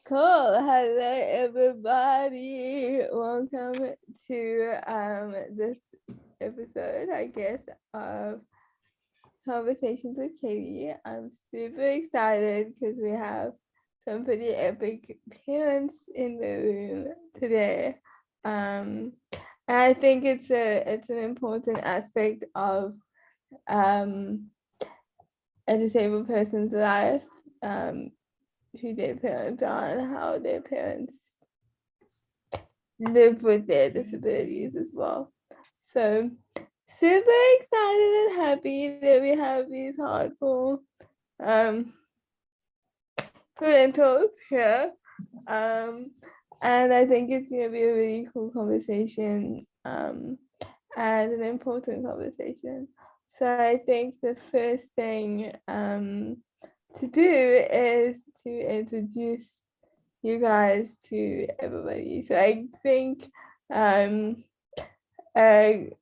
Cool. Hello, everybody. Welcome to this episode, I guess, of Conversations with Chaeli. I'm super excited because we have some pretty epic parents in the room today. And I think it's an important aspect of a disabled person's life. Who their parents are and how their parents live with their disabilities as well. So super excited and happy that we have these hardcore parentals here. And I think it's gonna be a really cool conversation and an important conversation. So I think the first thing to do is to introduce you guys to everybody. So I think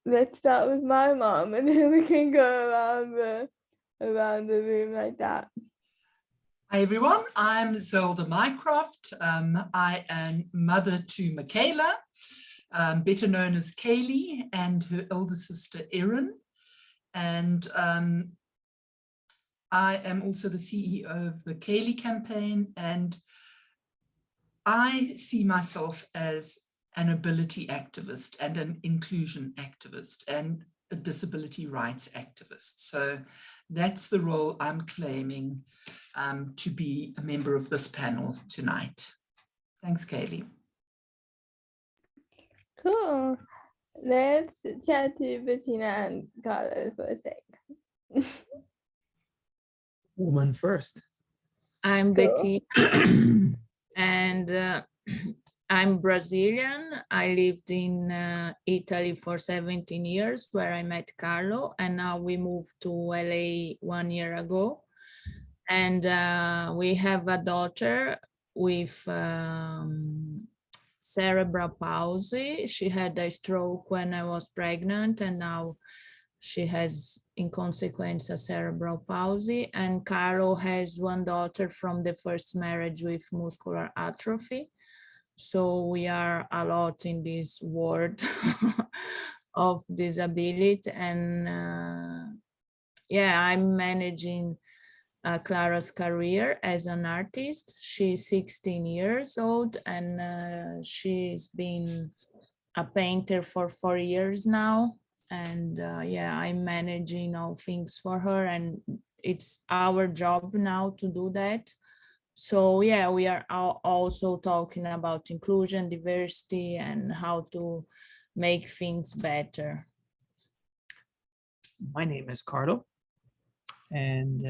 let's start with my mom and then we can go around the room like that. Hi everyone, I'm Zelda Mycroft. I am mother to Michaela, better known as Chaeli, and her elder sister Erin. And I am also the CEO of the Chaeli campaign, and I see myself as an ability activist and an inclusion activist and a disability rights activist. So that's the role I'm claiming to be a member of this panel tonight. Thanks, Chaeli. Cool. Let's chat to Bettina and Carlos for a sec. Woman first. I'm Cool. Betty, and I'm Brazilian. I lived in Italy for 17 years, where I met Carlo, and now we moved to LA 1 year ago. And we have a daughter with cerebral palsy. She had a stroke when I was pregnant, and now she has, in consequence, a cerebral palsy. And Carlo has one daughter from the first marriage with muscular atrophy. So we are a lot in this world of disability. And yeah, I'm managing Clara's career as an artist. She's 16 years old, and she's been a painter for 4 years now. And yeah, I'm managing all things for her, and it's our job now to do that. So yeah, we are also talking about inclusion, diversity, and how to make things better. My name is Carlo, and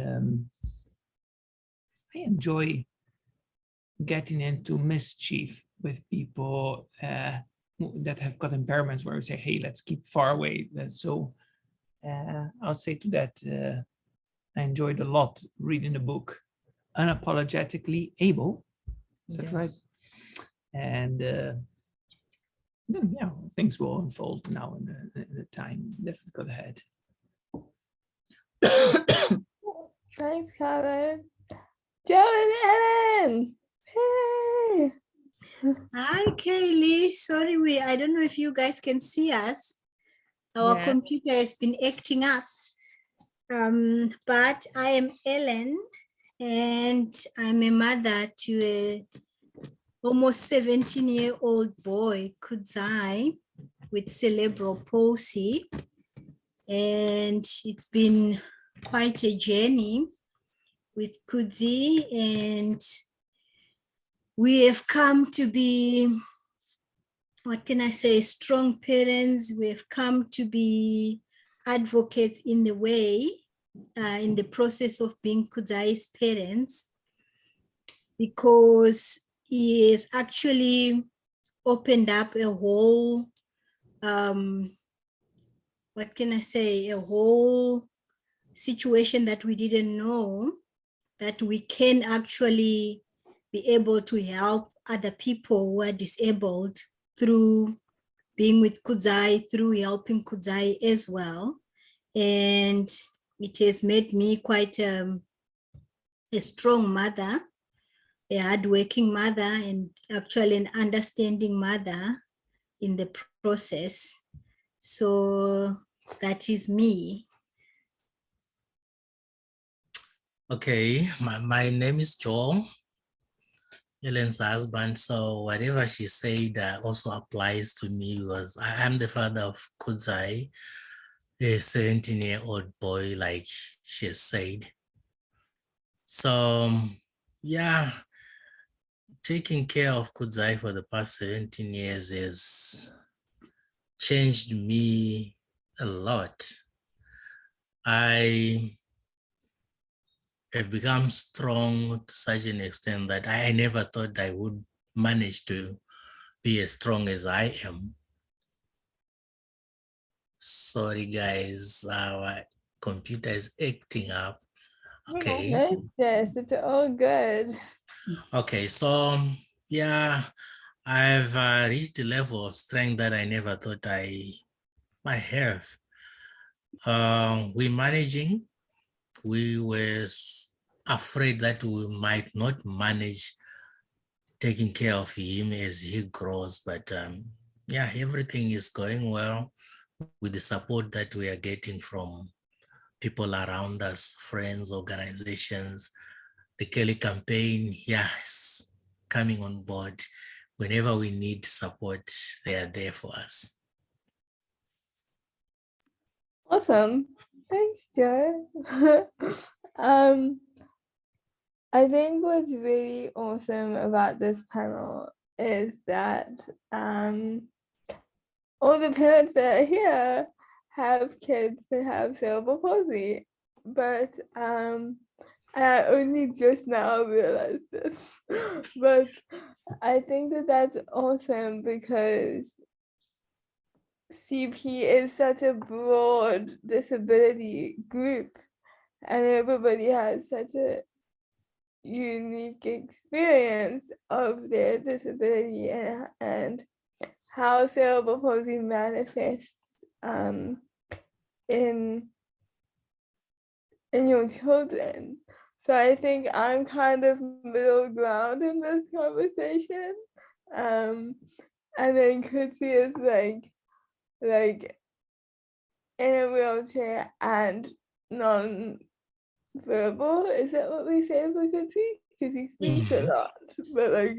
I enjoy getting into mischief with people that have got impairments, where we say, hey, let's keep far away. So I'll say to that, I enjoyed a lot reading the book Unapologetically Able. Is that right? And yeah, things will unfold now in the time that we've got ahead. Thanks, Carlo. Joe and Ellen. Hey. Hi, Chaeli. Sorry, I don't know if you guys can see us. Our computer has been acting up. But I am Ellen, and I'm a mother to a almost 17-year-old boy, Kudzai, with cerebral palsy. And it's been quite a journey with Kudzi, and we have come to be, what can I say, strong parents. We have come to be advocates in the way, in the process of being Kudzai's parents, because he has actually opened up a whole, what can I say, a whole situation that we didn't know, that we can actually be able to help other people who are disabled through being with Kudzai, through helping Kudzai as well. And it has made me quite a strong mother, a hardworking mother and actually an understanding mother in the process. So that is me. Okay, my name is Joel, Helen's husband. So whatever she said also applies to me because I am the father of Kudzai, a 17-year-old boy, like she said. So yeah, taking care of Kudzai for the past 17 years has changed me a lot. I have become strong to such an extent that I never thought I would manage to be as strong as I am. Sorry guys, our computer is acting up. Okay. Yes, it's all good. Okay, so yeah, I've reached a level of strength that I never thought I might have. We're managing. We were afraid that we might not manage taking care of him as he grows, but yeah, everything is going well with the support that we are getting from people around us, friends, organizations. The Kelly campaign, yes, coming on board. Whenever we need support, they are there for us. Awesome. Thanks, Joe. I think what's really awesome about this panel is that all the parents that are here have kids that have cerebral palsy, but I only just now realized this. But I think that that's awesome because CP is such a broad disability group and everybody has such a unique experience of their disability and how cerebral palsy manifests in your children. So I think I'm kind of middle ground in this conversation. And then Kutsi is like in a wheelchair and non-verbal. Is that what we say for Kutsi? Because he speaks a lot, but like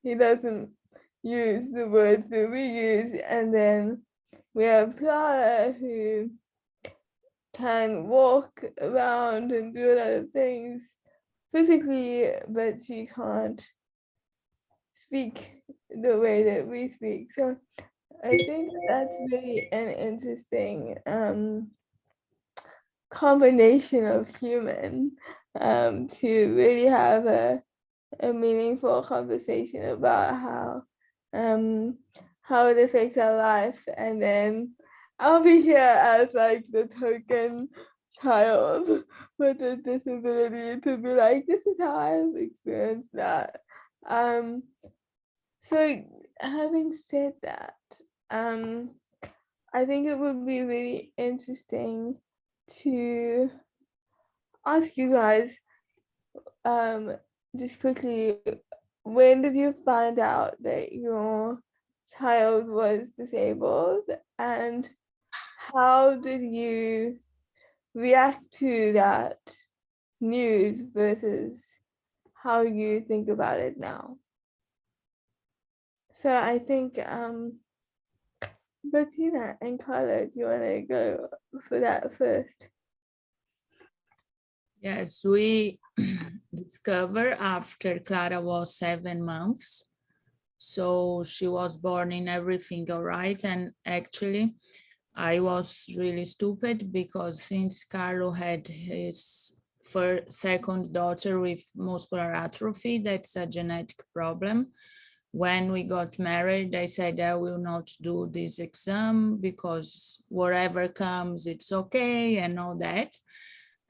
he doesn't use the words that we use. And then we have Clara who can walk around and do a lot of things physically, but she can't speak the way that we speak. So I think that's really an interesting combination of human to really have a meaningful conversation about how it affects our life. And then I'll be here as like the token child with a disability to be like, this is how I've experienced that. So having said that, I think it would be really interesting to ask you guys just quickly, when did you find out that your child was disabled and how did you react to that news versus how you think about it now? So I think Bettina and Carla, do you want to go for that first? Yes, we discovered after Clara was 7 months. So she was born in everything all right. And actually, I was really stupid because since Carlo had his second daughter with muscular atrophy, that's a genetic problem. When we got married, I said I will not do this exam because whatever comes, it's okay and all that.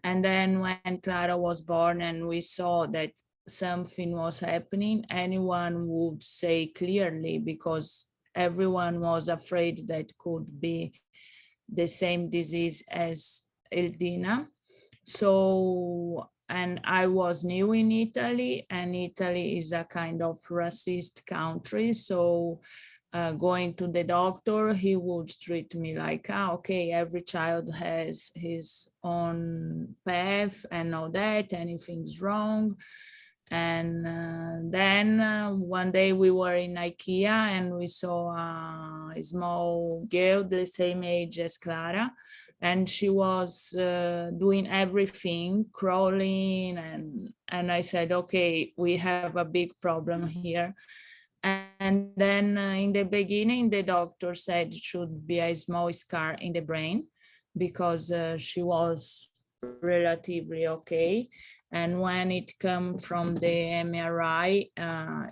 And then when Clara was born and we saw that something was happening, anyone would say clearly because everyone was afraid that could be the same disease as Eldina. So and I was new in Italy, and Italy is a kind of racist country. So going to the doctor, he would treat me like, okay, every child has his own path and all that, anything's wrong. And then one day we were in IKEA and we saw a small girl the same age as Clara, and she was doing everything, crawling, and I said, okay, we have a big problem here. And then in the beginning, the doctor said it should be a small scar in the brain, because she was relatively okay. And when it came from the MRI,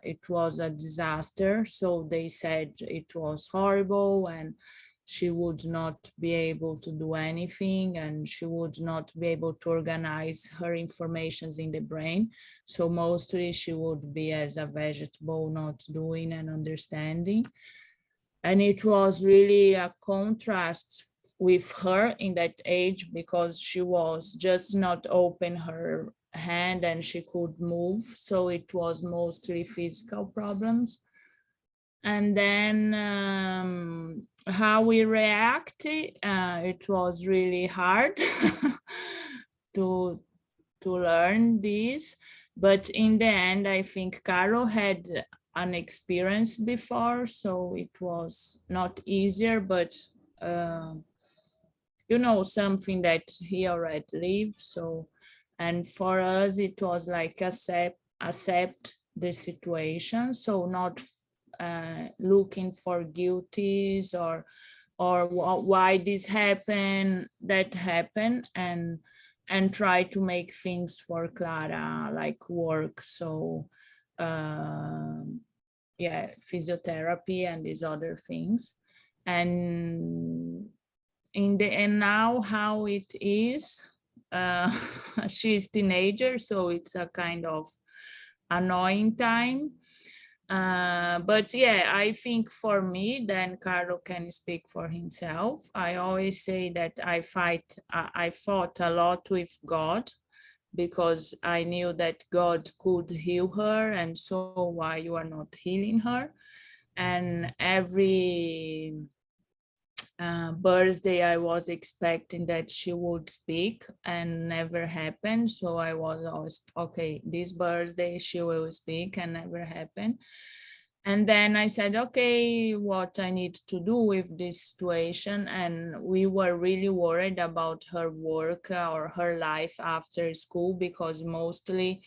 it was a disaster. So they said it was horrible and she would not be able to do anything, and she would not be able to organize her informations in the brain. So mostly she would be as a vegetable, not doing and understanding. And it was really a contrast with her in that age, because she was just not open her hand and she could move. So it was mostly physical problems. And then how we reacted, it was really hard to learn this. But in the end, I think Caro had an experience before, so it was not easier, but you know, something that he already lived. So, and for us, it was like accept the situation. So not looking for guilties or why this happened, that happened, and try to make things for Clara like work. So yeah, physiotherapy and these other things. And in the end now, how it is, she's teenager, so it's a kind of annoying time. But yeah, I think for me, then Carlo can speak for himself. I always say that I fought a lot with God, because I knew that God could heal her, and so why you are not healing her? And every birthday I was expecting that she would speak, and never happened. So I was always, okay, this birthday she will speak, and never happened. And then I said, okay, what I need to do with this situation. And we were really worried about her work or her life after school, because mostly,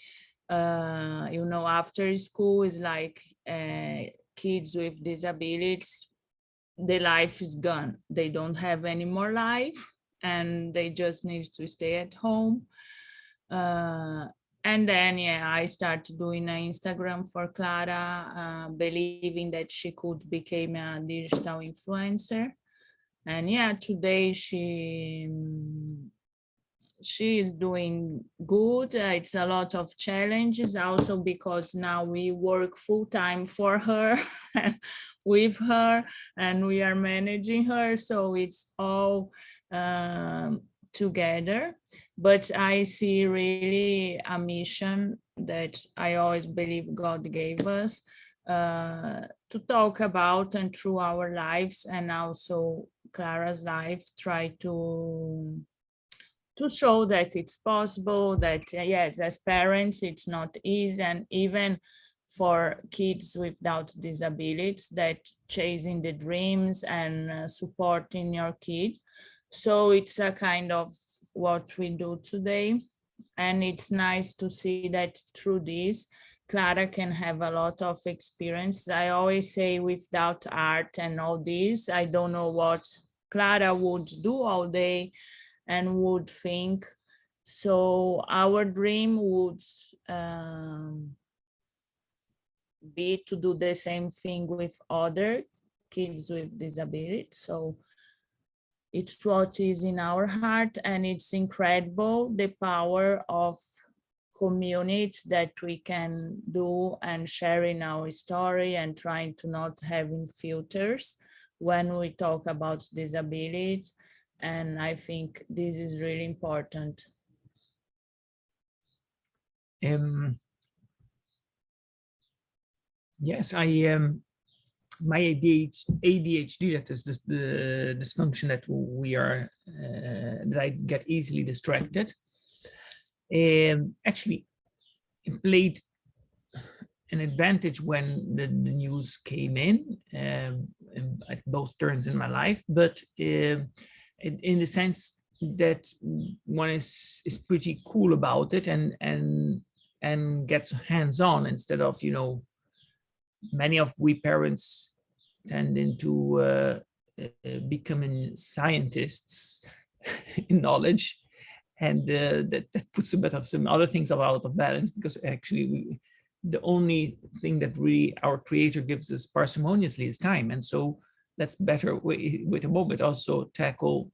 you know, after school is like kids with disabilities, the life is gone. They don't have any more life, and they just need to stay at home. And then, yeah, I started doing an Instagram for Clara, believing that she could become a digital influencer. And yeah, today she is doing good. It's a lot of challenges also, because now we work full-time for her with her, and we are managing her, so it's all together. But I see really a mission that I always believe God gave us, to talk about, and through our lives and also Clara's life, try to show that it's possible, that yes, as parents it's not easy, and even for kids without disabilities, that chasing the dreams and supporting your kid. So it's a kind of what we do today, and it's nice to see that through this Clara can have a lot of experience. I always say, without art and all this, I don't know what Clara would do all day and would think. So our dream would be to do the same thing with other kids with disabilities. So it's what is in our heart, and it's incredible the power of community that we can do, and sharing our story and trying to not having filters when we talk about disability. And I think this is really important. Yes, my ADHD, that is the dysfunction that we are that I get easily distracted. Actually, it played an advantage when the news came in at both turns in my life, but in the sense that one is pretty cool about it and gets hands-on instead of, you know, many of we parents tend into becoming scientists in knowledge, and that puts a bit of some other things out of balance, because actually the only thing that really our creator gives us parsimoniously is time, and so let's better with a moment also tackle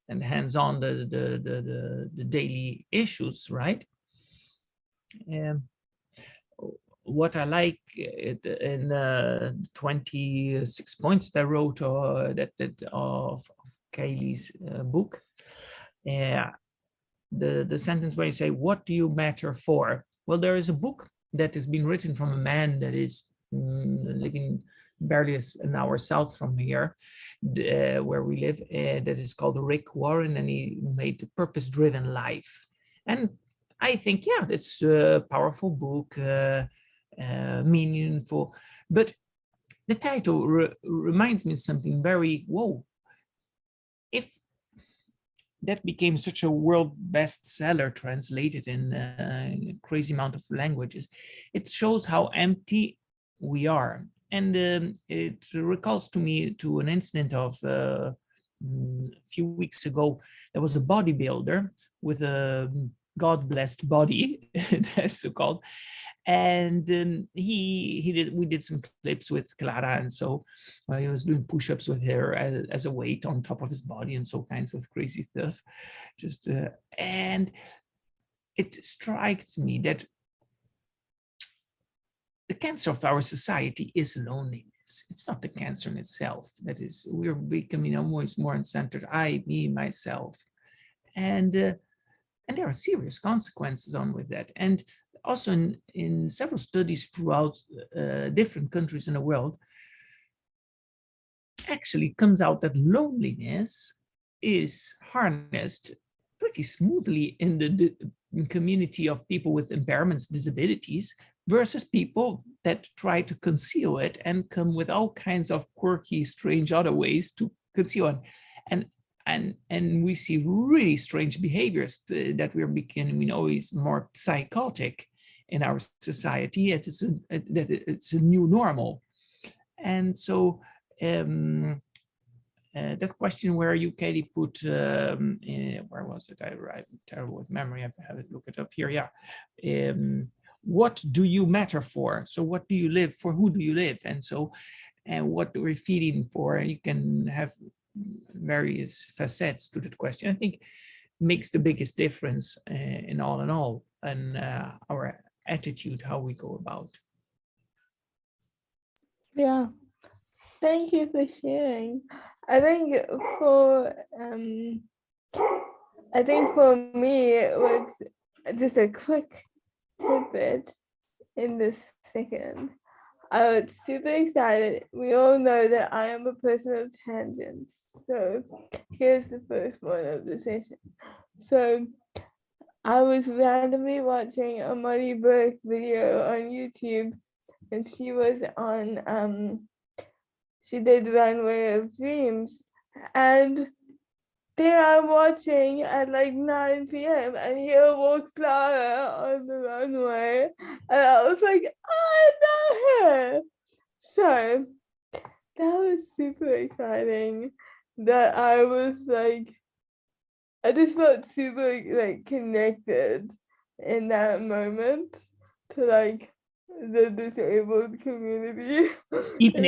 and hands-on the daily issues, right? What I like in 26 points that I wrote of Chaeli's book, the sentence where you say, what do you matter for? Well, there is a book that has been written from a man that is living barely an hour south from here, where we live, that is called Rick Warren, and he made The Purpose-Driven Life. And I think, yeah, it's a powerful book, meaningful, but the title reminds me of something very, whoa, if that became such a world bestseller translated in a crazy amount of languages, it shows how empty we are. And it recalls to me to an incident of a few weeks ago. There was a bodybuilder with a God-blessed body, that's so called. And we did some clips with Clara, and so he was doing push-ups with her as a weight on top of his body and so kinds of crazy stuff. Just and it strikes me that the cancer of our society is loneliness. It's not the cancer in itself. That is, we're becoming almost more centered. I, me, myself, and there are serious consequences on with that. And also in several studies throughout different countries in the world, actually comes out that loneliness is harnessed pretty smoothly in the community of people with impairments, disabilities, versus people that try to conceal it and come with all kinds of quirky, strange other ways to conceal it. And we see really strange behaviors that we're becoming always more psychotic in our society. It's a new normal. And so that question where you, Katie, put, where was it? I'm terrible with memory. I have to look it up here. Yeah. What do you matter for? So what do you live for? Who do you live? And so, and what we're feeding for? You can have various facets to that question. I think makes the biggest difference in all, and our attitude, how we go about. Yeah, thank you for sharing. I think for me it was just a quick tidbit in this second. I was super excited. We all know that I am a person of tangents. So here's the first one of the session. So I was randomly watching a Muddy Burke video on YouTube, and she was on she did Runway of Dreams, and there I'm watching at like 9 p.m. and here walks Clara on the runway, and I was like, I know her. So that was super exciting. That I was like, I just felt super like connected in that moment to like the disabled community. Even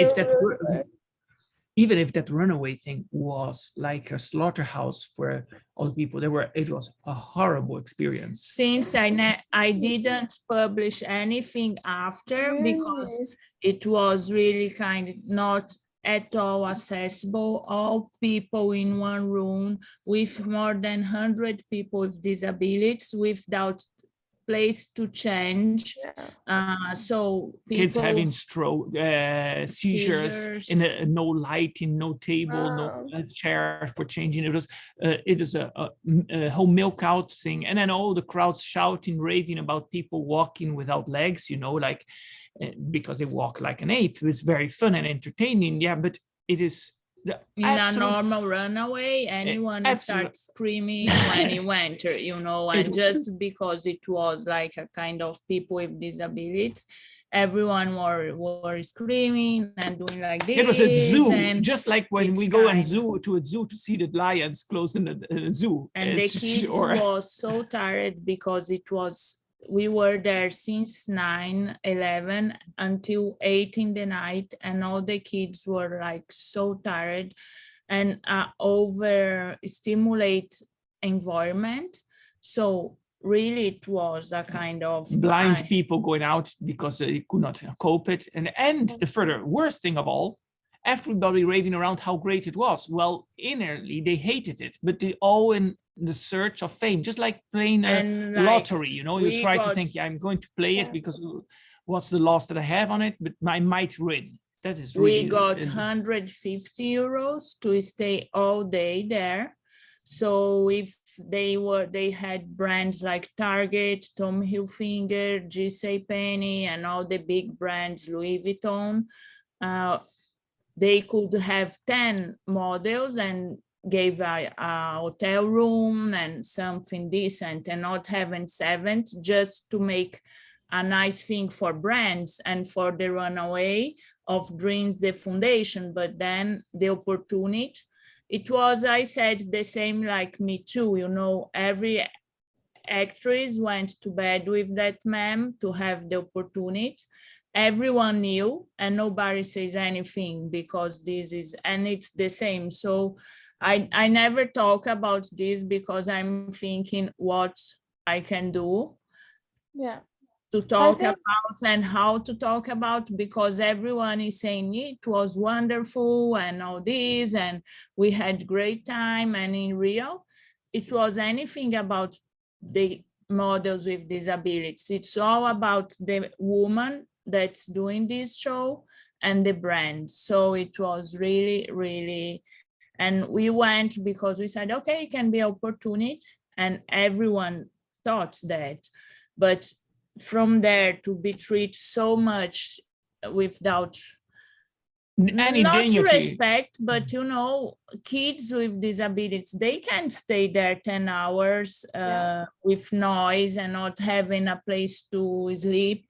if that runaway thing was like a slaughterhouse for all the people, it was a horrible experience. Since I didn't publish anything after, Really? because it was really kind of not at all accessible. All people in one room with more than 100 people with disabilities without place to change. Yeah. So Kids people having stroke, seizures, in no lighting, no table, no Wow. chair for changing. It is a whole milk out thing, and then all the crowds shouting, raving about people walking without legs. You know, like because they walk like an ape. It's very fun and entertaining. Yeah, but it is the in a absolute. normal runaway, anyone absolute- starts screaming when you enter, you know, and just because it was like a kind of people with disabilities, everyone were screaming and doing like this. It was a zoo, and just like when we it's go and kind- to a zoo to see the lions closed in a zoo. and the It's kids was so tired because we were there since 9-11 until 8 in the night, and all the kids were like so tired and over stimulate environment. So really it was a kind of blind people going out because they could not cope it. And the further worst thing of all, everybody raving around how great it was. Well, innerly they hated it, but they all in the search of fame, just like playing a lottery, you know, you try to think, yeah, I'm going to play it because what's the loss that I have on it, but I might win. That is really, we got 150 euros to stay all day there. So if they had brands like Target, Tommy Hilfiger, JCPenney, and all the big brands, Louis Vuitton, they could have 10 models and gave a hotel room and something decent, and not having 7 just to make a nice thing for brands and for the runaway of dreams, the foundation. But then the opportunity, it was, I said, the same like Me Too, you know, every actress went to bed with that man to have the opportunity. Everyone knew and nobody says anything because this is, and it's the same. So I never talk about this because I'm thinking what I can do to talk about and how to talk about, because everyone is saying it was wonderful and all this and we had great time, and in real it was anything about the models with disabilities. It's all about the woman that's doing this show and the brand. So it was really, and we went because we said, okay, it can be an opportunity, and everyone thought that. But from there to be treated so much without any not dignity. respect, but you know, kids with disabilities, they can't stay there 10 hours with noise and not having a place to sleep.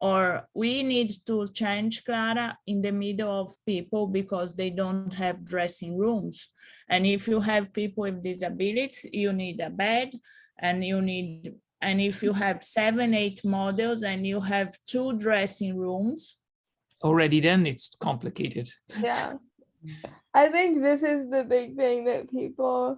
Or we need to change Clara in the middle of people because they don't have dressing rooms. And if you have people with disabilities, you need a bed, and you need, and if you have 7, 8 models and you have 2 dressing rooms, already then it's complicated. Yeah, I think this is the big thing that people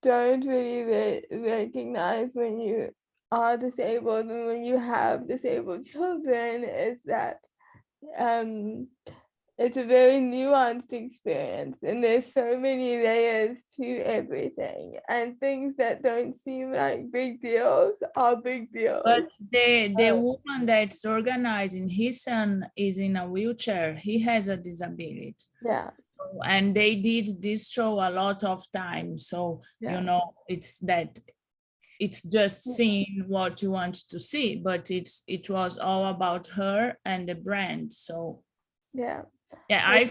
don't really recognize when you are disabled and when you have disabled children, is that it's a very nuanced experience, and there's so many layers to everything, and things that don't seem like big deals are big deals. but the woman that's organizing, his son is in a wheelchair, he has a disability. Yeah. And they did this show a lot of times. So, you know, it's that it's just seeing what you want to see, but it was all about her and the brand. So yeah, I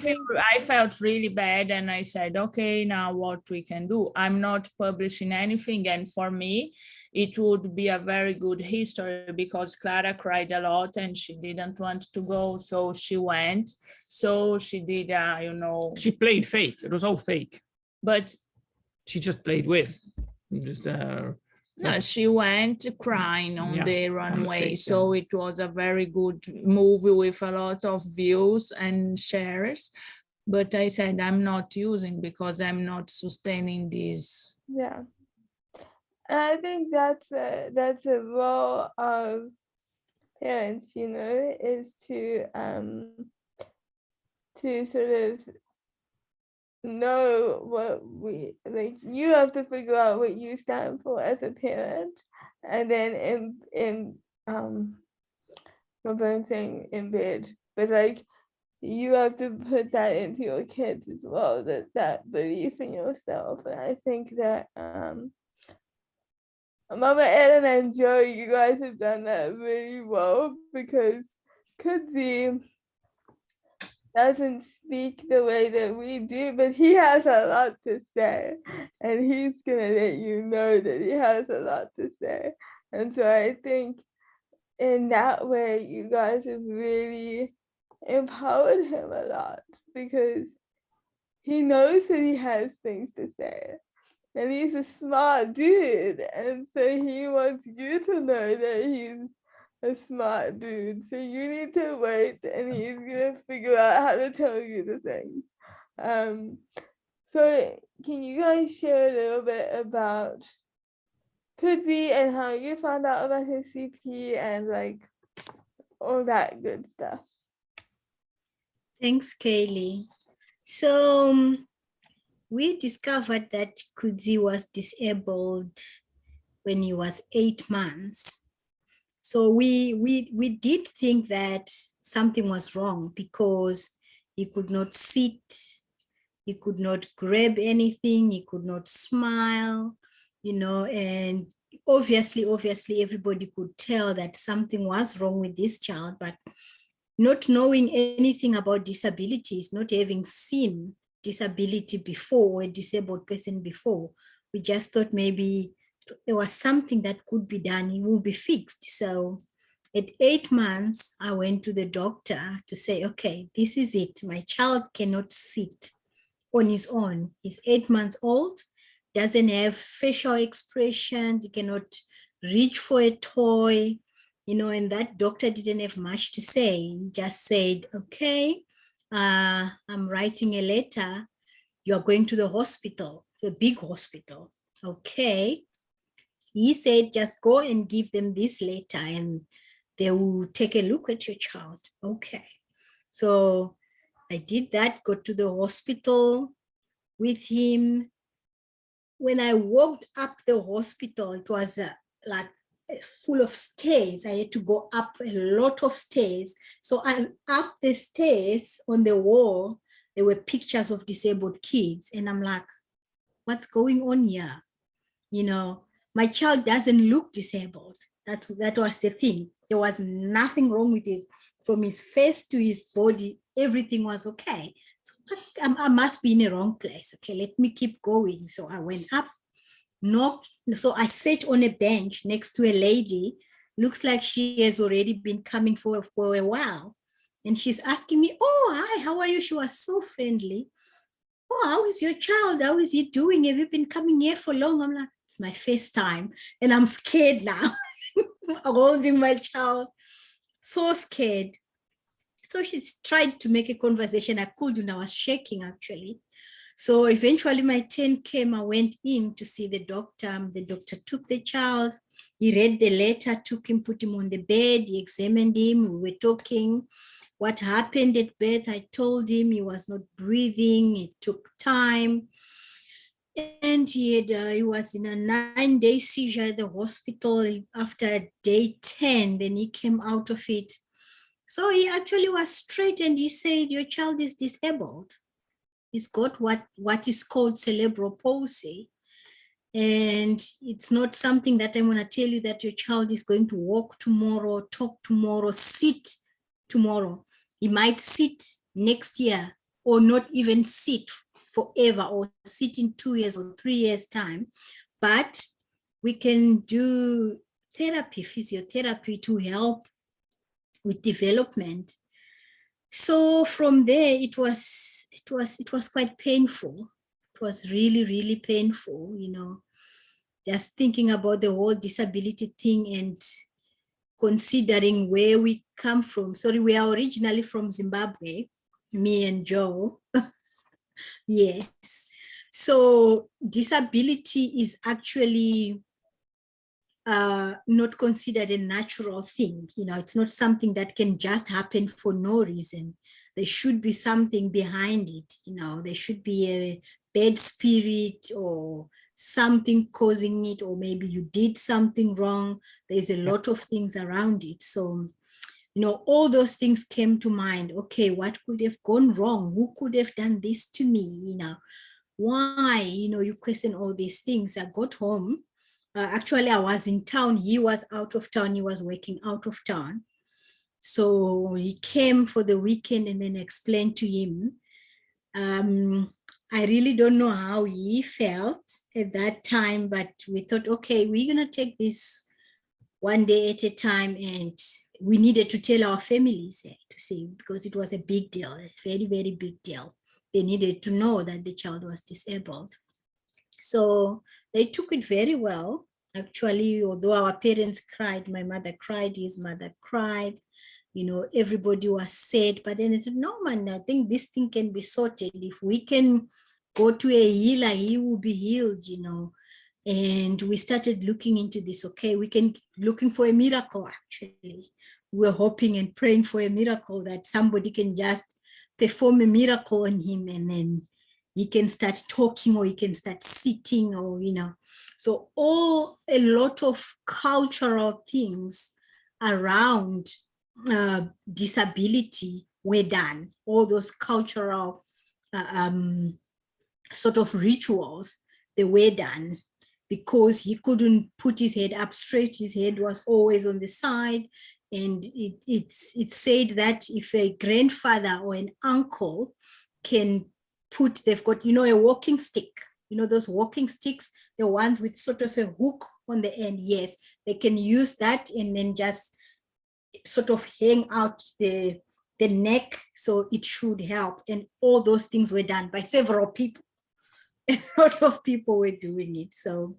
felt really bad, and I said, okay, now what we can do? I'm not publishing anything, and for me it would be a very good history because Clara cried a lot and she didn't want to go, so she went. So she did, you know, she played fake. It was all fake, but she just played with just no, she went crying on the runway. So it was a very good movie with a lot of views and shares. But I said, I'm not using because I'm not sustaining this. Yeah. And I think that's a role of parents, you know, is to sort of know what we like. You have to figure out what you stand for as a parent, and then conversing in bed, but like you have to put that into your kids as well, that belief in yourself. And I think that Mama Ellen and Joe, you guys have done that really well, because Kudzi doesn't speak the way that we do, but he has a lot to say, and he's gonna let you know that he has a lot to say. And so I think in that way, you guys have really empowered him a lot, because he knows that he has things to say. And he's a smart dude. And so he wants you to know that he's a smart dude. So you need to wait, and he's gonna figure out how to tell you the things. So can you guys share a little bit about Kudzi and how you found out about his CP and like all that good stuff? Thanks, Chaeli. So we discovered that Kudzi was disabled when he was 8 months. So we did think that something was wrong, because he could not sit, he could not grab anything, he could not smile, and obviously everybody could tell that something was wrong with this child, but not knowing anything about disabilities, not having seen disability before, a disabled person before, we just thought maybe there was something that could be done, it will be fixed. So at 8 months, I went to the doctor to say, okay, this is it. My child cannot sit on his own. He's 8 months old, doesn't have facial expressions, he cannot reach for a toy, and that doctor didn't have much to say. He just said, okay, I'm writing a letter. You're going to the hospital, to a big hospital. Okay. He said, just go and give them this letter and they will take a look at your child. Okay. So I did that, got to the hospital with him. When I walked up the hospital, it was like full of stairs. I had to go up a lot of stairs. So I'm up the stairs, on the wall, there were pictures of disabled kids. And I'm like, what's going on here? My child doesn't look disabled. That was the thing. There was nothing wrong with his, from his face to his body, everything was okay. So I must be in the wrong place. Okay, let me keep going. So I went up, knocked. So I sat on a bench next to a lady. Looks like she has already been coming for a while. And she's asking me, oh, hi, how are you? She was so friendly. Oh, how is your child? How is he doing? Have you been coming here for long? I'm like, it's my first time. And I'm scared now, holding my child. So scared. So she's tried to make a conversation. I couldn't, I was shaking actually. So eventually my turn came, I went in to see the doctor. The doctor took the child, he read the letter, took him, put him on the bed, he examined him, we were talking. What happened at birth, I told him he was not breathing, it took time. And he was in a 9-day seizure at the hospital. After day 10, then he came out of it. So he actually was straight and he said, your child is disabled. He's got what is called cerebral palsy. And it's not something that I'm going to tell you that your child is going to walk tomorrow, talk tomorrow, sit tomorrow. He might sit next year or not even sit forever or sit in 2 years or 3 years time. But we can do therapy, physiotherapy to help with development. So from there, it was quite painful. It was really, really painful, just thinking about the whole disability thing and considering where we come from. Sorry, we are originally from Zimbabwe, me and Joe. Yes. So disability is actually not considered a natural thing. It's not something that can just happen for no reason. There should be something behind it. There should be a bad spirit or something causing it, or maybe you did something wrong. There's a lot of things around it. So, all those things came to mind. Okay, what could have gone wrong? Who could have done this to me? Why? You question all these things. I got home. Actually, I was in town. He was out of town. He was working out of town. So he came for the weekend, and then explained to him. I really don't know how he felt at that time, but we thought, okay, we're going to take this one day at a time, and we needed to tell our families to see, because it was a big deal, a very, very big deal. They needed to know that the child was disabled. So they took it very well. Actually, although our parents cried, my mother cried, his mother cried, everybody was sad, but then they said, no, man, I think this thing can be sorted. If we can go to a healer, he will be healed, And we started looking into this. Okay, looking for a miracle, actually. We were hoping and praying for a miracle, that somebody can just perform a miracle on him, and then he can start talking, or he can start sitting, or, So a lot of cultural things around disability were done. All those cultural sort of rituals, they were done, because he couldn't put his head up straight. His head was always on the side. And it's said that if a grandfather or an uncle can they've got, a walking stick, those walking sticks, the ones with sort of a hook on the end. Yes, they can use that, and then just sort of hang out the neck, so it should help. And all those things were done by several people. A lot of people were doing it. So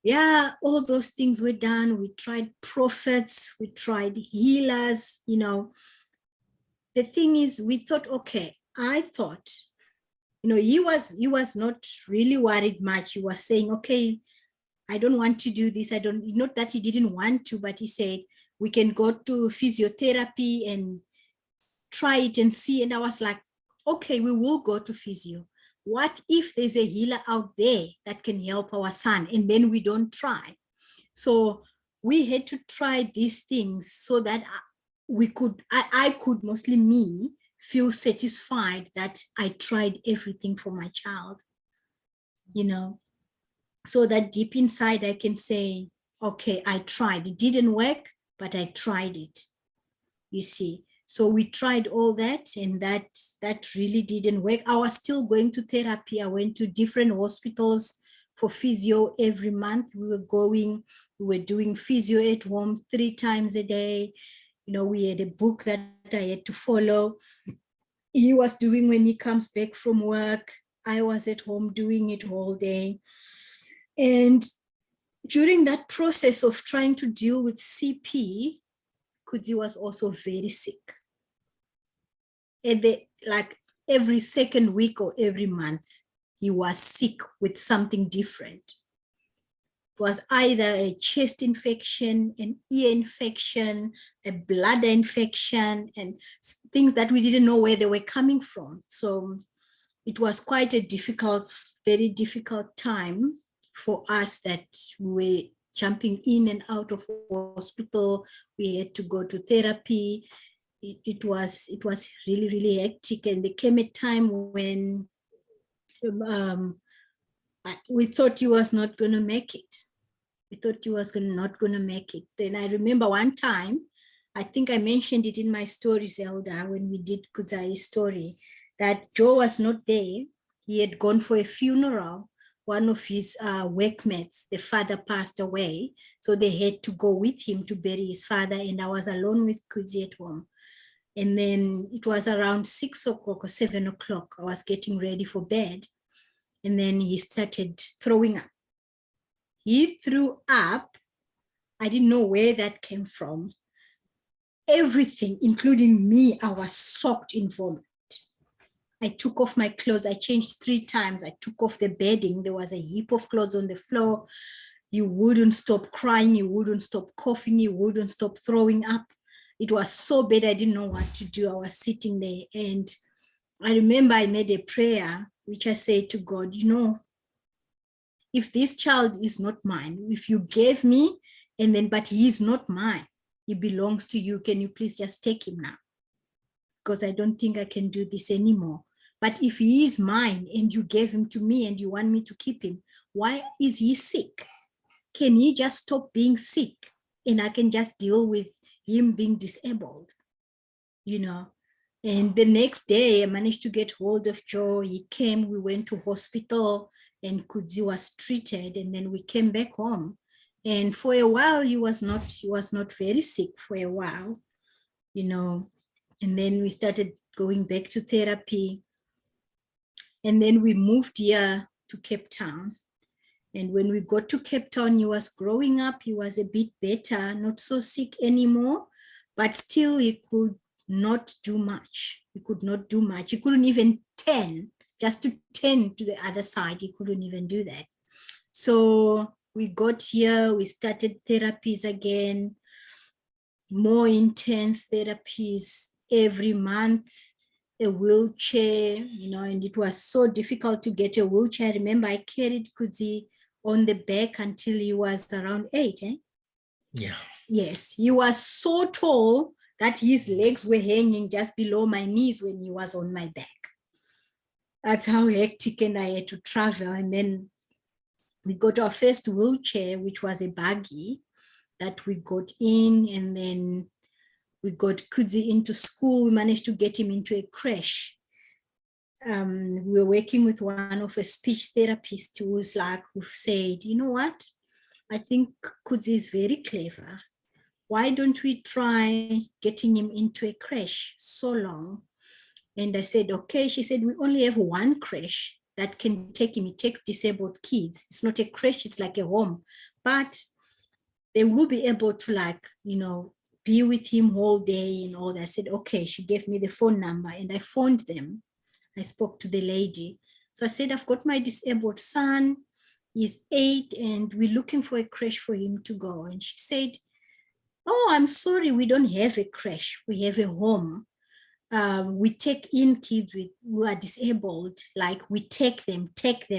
yeah, all those things were done. We tried prophets, we tried healers. The thing is, we thought, okay, I thought, he was not really worried much. He was saying, okay, I don't want to do this. Not that he didn't want to, but he said, we can go to physiotherapy and try it and see. And I was like, okay, we will go to physio. What if there's a healer out there that can help our son, and then we don't try? So we had to try these things so that I could, mostly me, feel satisfied that I tried everything for my child, so that deep inside I can say, okay, I tried. It didn't work, but I tried it, you see. So we tried all that, and that really didn't work. I was still going to therapy. I went to different hospitals for physio every month. We were doing physio at home 3 times a day. We had a book that I had to follow. He was doing when he comes back from work. I was at home doing it all day. And during that process of trying to deal with CP, Kudzi was also very sick. And every second week or every month, he was sick with something different. It was either a chest infection, an ear infection, a bladder infection, and things that we didn't know where they were coming from. So it was quite a very difficult time for us, that we were jumping in and out of hospital. We had to go to therapy. It was really, really hectic. And there came a time when we thought he was not going to make it. We thought he was not going to make it. Then I remember one time, I think I mentioned it in my stories, Elder, when we did Kudzai's story, that Joe was not there. He had gone for a funeral. One of his workmates, the father, passed away. So they had to go with him to bury his father. And I was alone with Kudzi at home. And then it was around 6 o'clock or 7 o'clock. I was getting ready for bed. And then he started throwing up. He threw up. I didn't know where that came from. Everything, including me, I was soaked in vomit. I took off my clothes. I changed 3 times. I took off the bedding. There was a heap of clothes on the floor. You wouldn't stop crying. You wouldn't stop coughing. You wouldn't stop throwing up. It was so bad. I didn't know what to do. I was sitting there, and I remember I made a prayer, which I said to God, if this child is not mine, if you gave me and then, but he is not mine, he belongs to you, can you please just take him now? Because I don't think I can do this anymore. But if he is mine and you gave him to me and you want me to keep him, why is he sick? Can he just stop being sick and I can just deal with him being disabled, you know? And the next day I managed to get hold of Joe. He came, we went to hospital and Kudzi was treated, and then we came back home. And for a while, he was not very sick for a while, you know, and then we started going back to therapy. And then we moved here to Cape Town. And when we got to Cape Town, he was growing up. He was a bit better, not so sick anymore, but still he could not do much. He could not do much. He couldn't even turn, just to turn to the other side. He couldn't even do that. So we got here, we started therapies again, more intense therapies every month, a wheelchair, you know, and it was so difficult to get a wheelchair. I remember I carried Kudzi on the back until he was around 8. Yeah. Yes, he was so tall that his legs were hanging just below my knees when he was on my back. That's how hectic and I had to travel. And then we got our first wheelchair, which was a buggy that we got in, and then we got Kudzi into school. We managed to get him into a creche. We were working with one of a speech therapists who said, you know what? I think Kudzi is very clever. Why don't we try getting him into a creche so long? And I said, okay. She said, we only have one creche that can take him. It takes disabled kids. It's not a creche, it's like a home. But they will be able to, like, you know, be with him all day and all that. I said, okay. She gave me the phone number and I phoned them. I spoke to the lady. So I said, I've got my disabled son. He's 8 and we're looking for a creche for him to go. And she said, oh, I'm sorry, we don't have a creche. We have a home. We take in kids who are disabled, like we take them,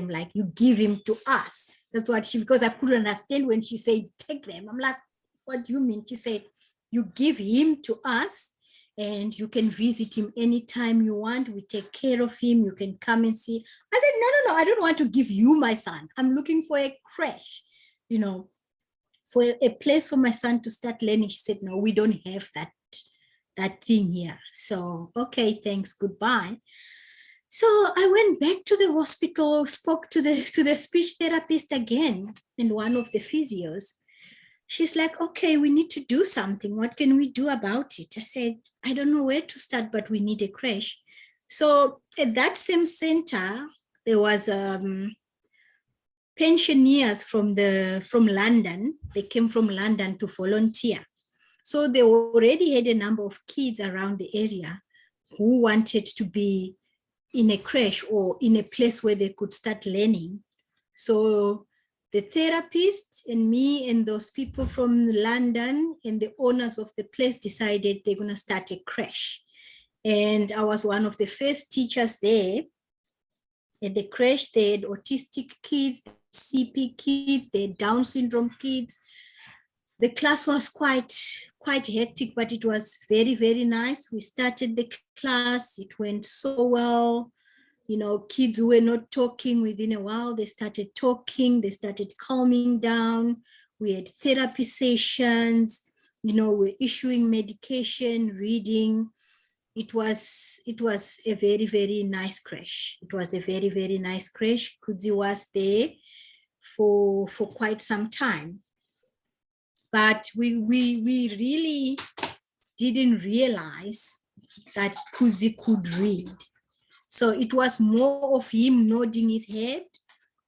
like you give him to us. That's what because I couldn't understand when she said take them. I'm like, what do you mean? She said, you give him to us and you can visit him anytime you want. We take care of him. You can come and see. I said, no, I don't want to give you my son. I'm looking for a creche, you know, for a place for my son to start learning. She said, no, we don't have that thing here. So, okay, thanks, goodbye. So I went back to the hospital, spoke to the speech therapist again, and one of the physios. She's like, okay, we need to do something. What can we do about it? I said, I don't know where to start, but we need a creche. So at that same center, there was pensioners from London. They came from London to volunteer. So they already had a number of kids around the area who wanted to be in a creche or in a place where they could start learning. So the therapist and me and those people from London and the owners of the place decided they're going to start a creche. And I was one of the first teachers there. At the creche, they had autistic kids, CP kids, they had Down syndrome kids. The class was quite hectic, but it was very, very nice. We started the class, it went so well. You know, kids who were not talking, within a while, they started talking, they started calming down. We had therapy sessions, you know, we're issuing medication, reading. It was a very, very nice creche. It was a very, very nice creche. Kudzi was there for quite some time. But we really didn't realize that Kudzi could read. So it was more of him nodding his head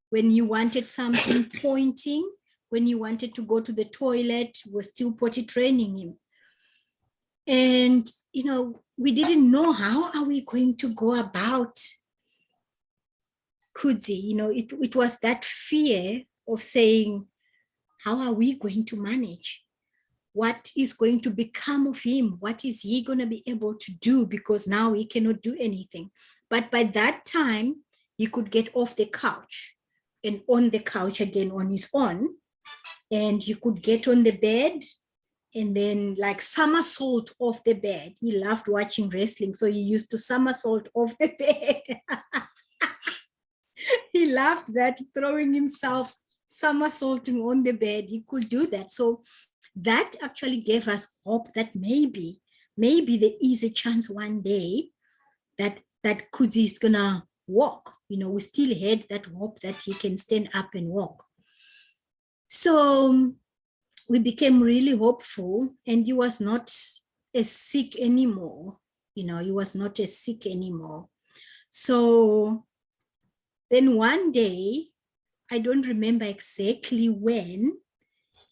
when you wanted something, pointing, when you wanted to go to the toilet, we're still potty training him. And, you know, we didn't know how are we going to go about Kudzi. You know, it was that fear of saying, how are we going to manage? What is going to become of him? What is he going to be able to do? Because now he cannot do anything. But by that time, he could get off the couch. and on the couch again on his own. And he could get on the bed and then like somersault off the bed. He loved watching wrestling, so he used to somersault off the bed. He loved that, throwing himself, somersaulting on the bed. He could do that. So that actually gave us hope that maybe there is a chance one day that Kudzi is gonna walk. You know, we still had that hope that he can stand up and walk. So we became really hopeful, and he was not as sick anymore. You know, he was not as sick anymore. So then one day, I don't remember exactly when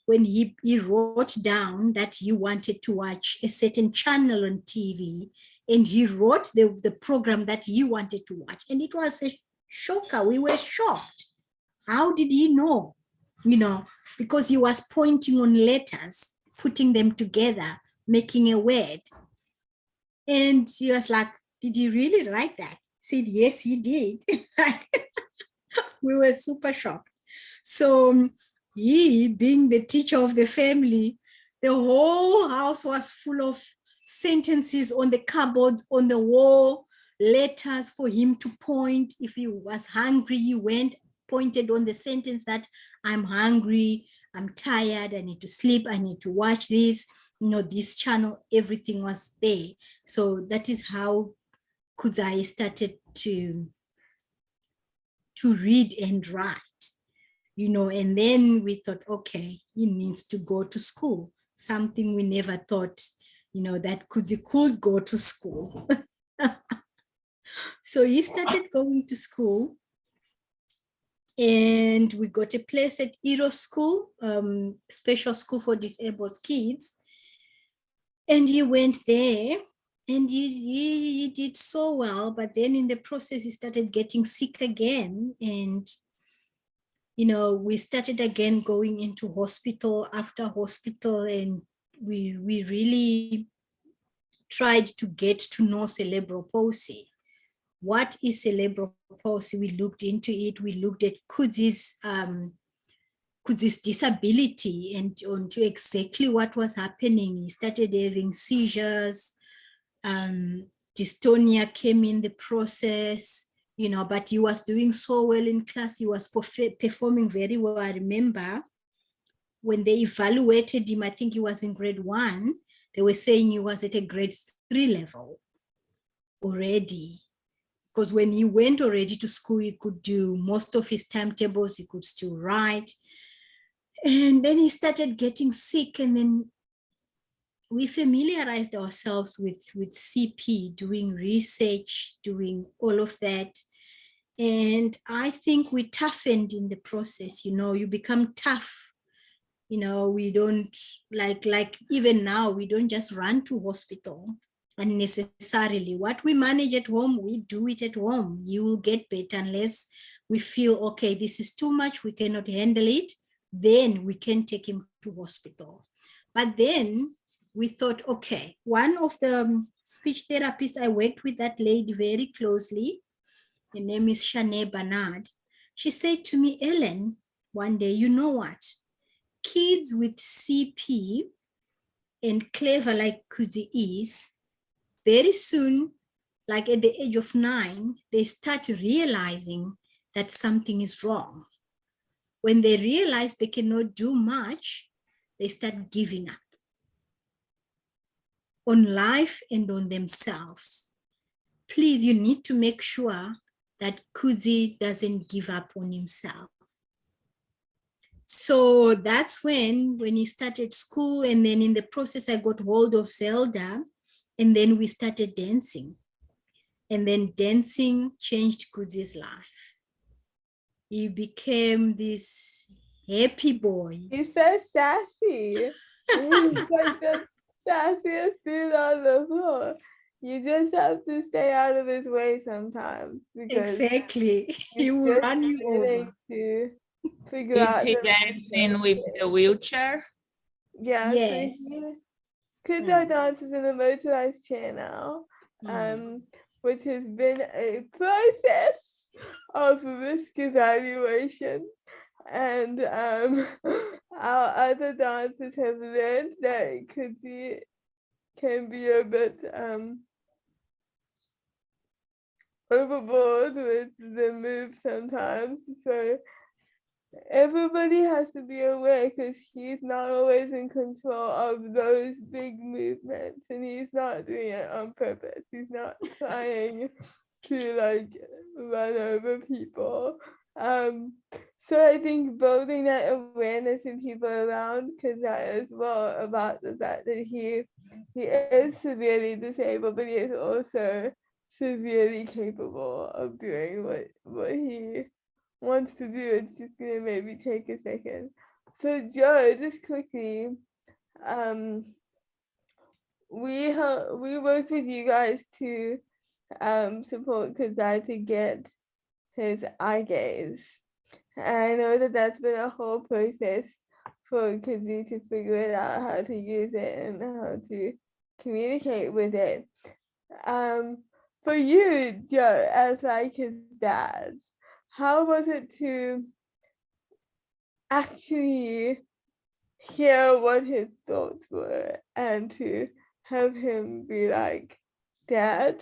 he wrote down that he wanted to watch a certain channel on TV, and he wrote the program that he wanted to watch. And it was a shocker. We were shocked. How did he know? You know, because he was pointing on letters, putting them together, making a word. And he was like, did he really write that? He said, yes, he did. We were super shocked. So he, being the teacher of the family, the whole house was full of sentences on the cupboards, on the wall, letters for him to point. If he was hungry, he went, pointed on the sentence that I'm hungry, I'm tired, I need to sleep, I need to watch this, you know, this channel, everything was there. So that is how Kudzai started to read and write, you know, and then we thought, okay, he needs to go to school, something we never thought, you know, that Kudzi could go to school. So he started going to school, and we got a place at Iro School, special school for disabled kids. And he went there, and he did so well, but then in the process, he started getting sick again. And, you know, we started again going into hospital after hospital, and we really tried to get to know cerebral palsy. What is cerebral palsy? We looked into it. We looked at Kudzi's disability and onto exactly what was happening. He started having seizures. Dystonia came in the process, you know, but he was doing so well in class. He was performing very well. I remember when they evaluated him, I think he was in grade 1, they were saying he was at a grade 3 level already. Because when he went already to school, he could do most of his timetables, he could still write. And then he started getting sick, and then we familiarized ourselves with CP, doing research, doing all of that. And I think we toughened in the process, you know, you become tough. You know, we don't, like even now, we don't just run to hospital unnecessarily. What we manage at home, we do it at home. You will get better unless we feel, okay, this is too much, we cannot handle it, then we can take him to hospital. But then we thought, okay, one of the speech therapists, I worked with that lady very closely. Her name is Shanae Bernard. She said to me, Ellen, one day, you know what? Kids with CP and clever like Kudzi is, very soon, like at the age of 9, they start realizing that something is wrong. When they realize they cannot do much, they start giving up on life and on themselves. Please, you need to make sure that Kudzi doesn't give up on himself. So that's when he started school, and then in the process, I got hold of Zelda, and then we started dancing. And then dancing changed Kudzi's life. He became this happy boy. He's so sassy. He's like the sassiest dude on the floor. You just have to stay out of his way sometimes, because Exactly. He it's will just run you beginning over. to figure Is out he the dancing with the wheelchair? Yeah, Yes. so Kudzai dances in a motorized chair now, Mm. which has been a process of risk evaluation. And our other dancers have learned that Kudzi can be a bit overboard with the move sometimes. So everybody has to be aware because he's not always in control of those big movements, and he's not doing it on purpose. He's not trying to like run over people. So I think building that awareness in people around Kazai as well about the fact that he is severely disabled, but he is also severely capable of doing what he wants to do. It's just gonna maybe take a second. So Joe, just quickly, um, we worked with you guys to support Kazai to get his eye gaze. And I know that that's been a whole process for Kazoo to figure it out how to use it and how to communicate with it. For you, Joe, as like his dad, how was it to actually hear what his thoughts were and to have him be like, Dad,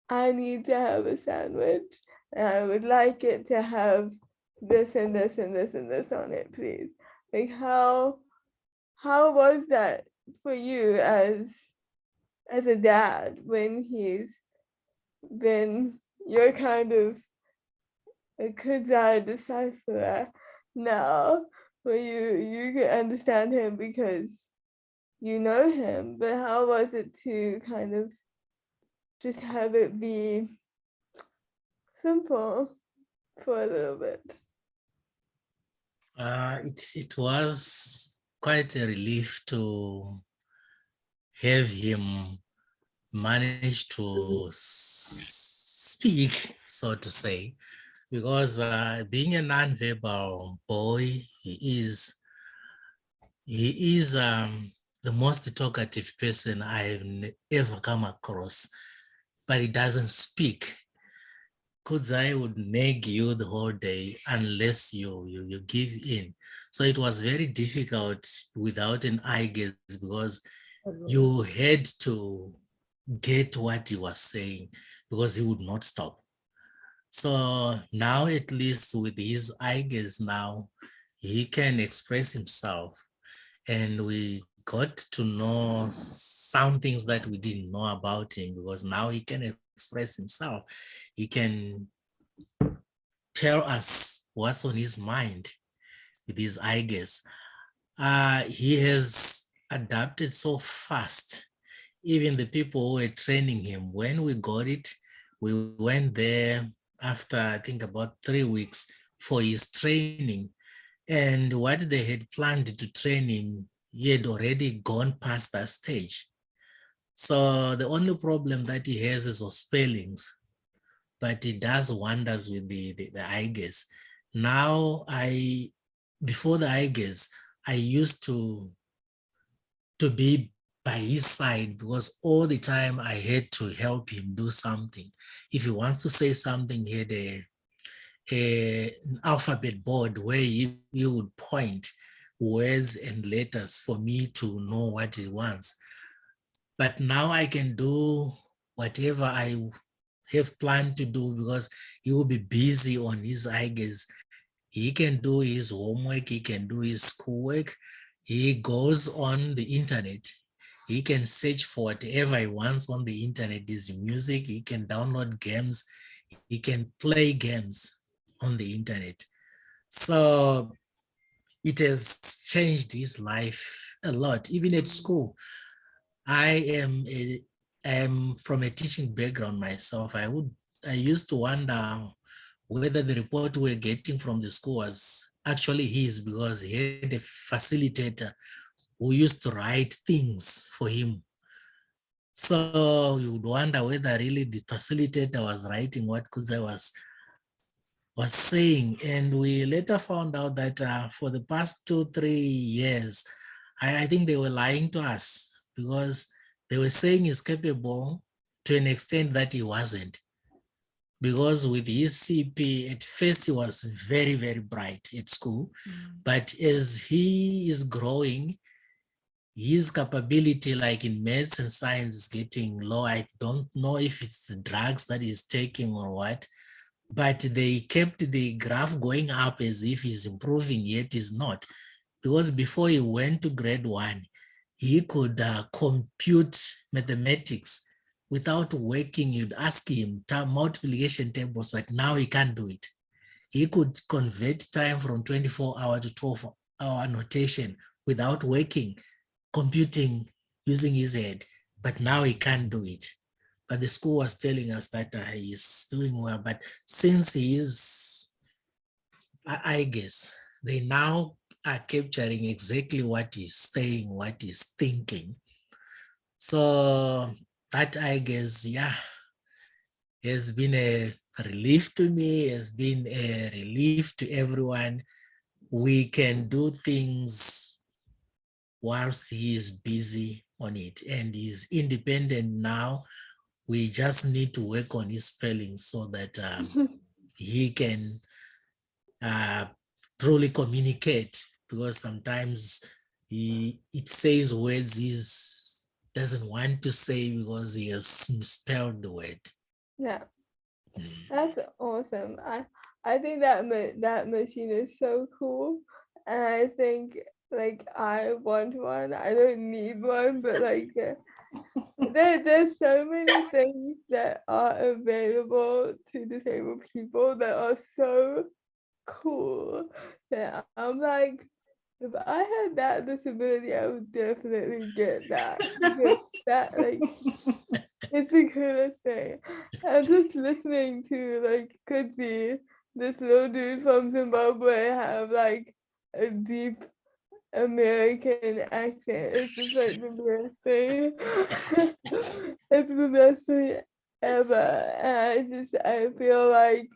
I need to have a sandwich and I would like it to have this and this and this and this on it, please. Like how was that for you as a dad when he's been your kind of a Kuzai decipherer now, where you can understand him because you know him, but how was it to kind of just have it be simple for a little bit? It was quite a relief to have him manage to speak, so to say, because being a non-verbal boy, he is the most talkative person I've ever come across, but he doesn't speak. Kudzai would nag you the whole day unless you give in. So it was very difficult without an eye gaze because you had to get what he was saying because he would not stop. So now at least with his eye gaze now, he can express himself. And we got to know some things that we didn't know about him because now he can express himself. He can tell us what's on his mind with his eye gaze. He has adapted so fast. Even the people who were training him, when we got it, we went there after I think about 3 weeks for his training. And what they had planned to train him, he had already gone past that stage. So the only problem that he has is of spellings, but he does wonders with the eye gaze. Now before the eye gaze, I used to be by his side because all the time I had to help him do something. If he wants to say something, he had an alphabet board where you would point words and letters for me to know what he wants. But now I can do whatever I have planned to do because he will be busy on his eye gaze. He can do his homework, he can do his schoolwork. He goes on the internet. He can search for whatever he wants on the internet, his music, he can download games, he can play games on the internet. So it has changed his life a lot, even at school. I am from a teaching background myself. I used to wonder whether the report we're getting from the school was actually his because he had a facilitator who used to write things for him. So you would wonder whether really the facilitator was writing what Kuzai was saying. And we later found out that for the past 2-3 years, I think they were lying to us because they were saying he's capable to an extent that he wasn't. because with his CP, at first he was very, very bright at school. But as he is growing, his capability, like in maths and science, is getting low. I don't know if it's the drugs that he's taking or what, but they kept the graph going up as if he's improving, yet he's not. Because before he went to grade 1, he could compute mathematics without working. You'd ask him multiplication tables, but now he can't do it. He could convert time from 24-hour to 12-hour notation without working, computing using his head, but now he can't do it. But the school was telling us that he's doing well, but since he is, I guess, they now are capturing exactly what he's saying, what he's thinking. So that, I guess, yeah, has been a relief to me, has been a relief to everyone. We can do things whilst he is busy on it, and he's independent now. We just need to work on his spelling so that he can truly communicate, because sometimes it says words he doesn't want to say because he has misspelled the word. Yeah, that's awesome. I think that that machine is so cool, and I think like I want one. I don't need one, but like there's so many things that are available to disabled people that are so cool that I'm like, if I had that disability, I would definitely get that. Because that like it's the coolest thing. I'm just listening to like Kudzi, this little dude from Zimbabwe, have like a deep American accent. It's just like the best thing. It's the best thing ever. And I feel like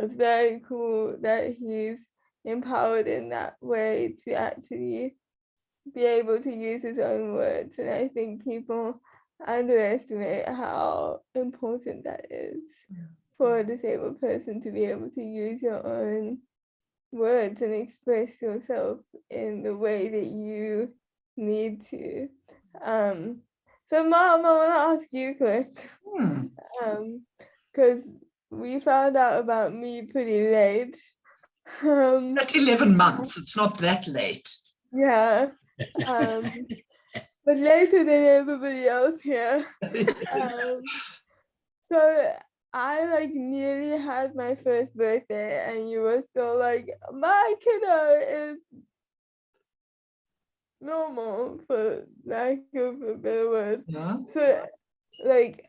it's very cool that he's empowered in that way to actually be able to use his own words. And I think people underestimate how important that is for a disabled person to be able to use your own words and express yourself in the way that you need to. So Mom, I want to ask you quick, because we found out about me pretty late. At 11 months, it's not that late. Yeah, but later than everybody else here. So I like nearly had my first birthday, and you were still like, my kiddo is normal, for lack of a better word. Yeah. So like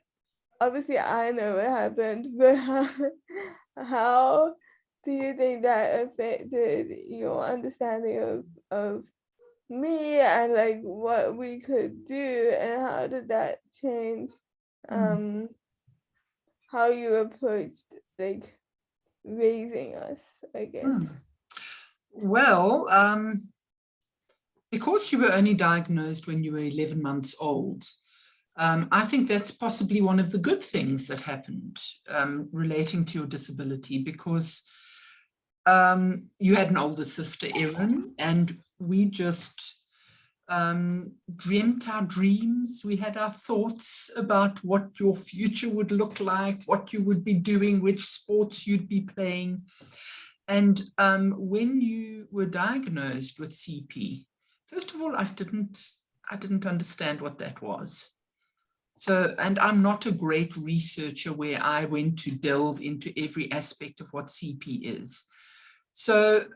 obviously I know what happened, but how do you think that affected your understanding of me and like what we could do, and how did that change how you approached like raising us, I guess? Well, because you were only diagnosed when you were 11 months old, I think that's possibly one of the good things that happened relating to your disability, because you had an older sister, Erin, and we just dreamt our dreams. We had our thoughts about what your future would look like, what you would be doing, which sports you'd be playing. And when you were diagnosed with CP, first of all, I didn't understand what that was. So, and I'm not a great researcher where I went to delve into every aspect of what CP is. So,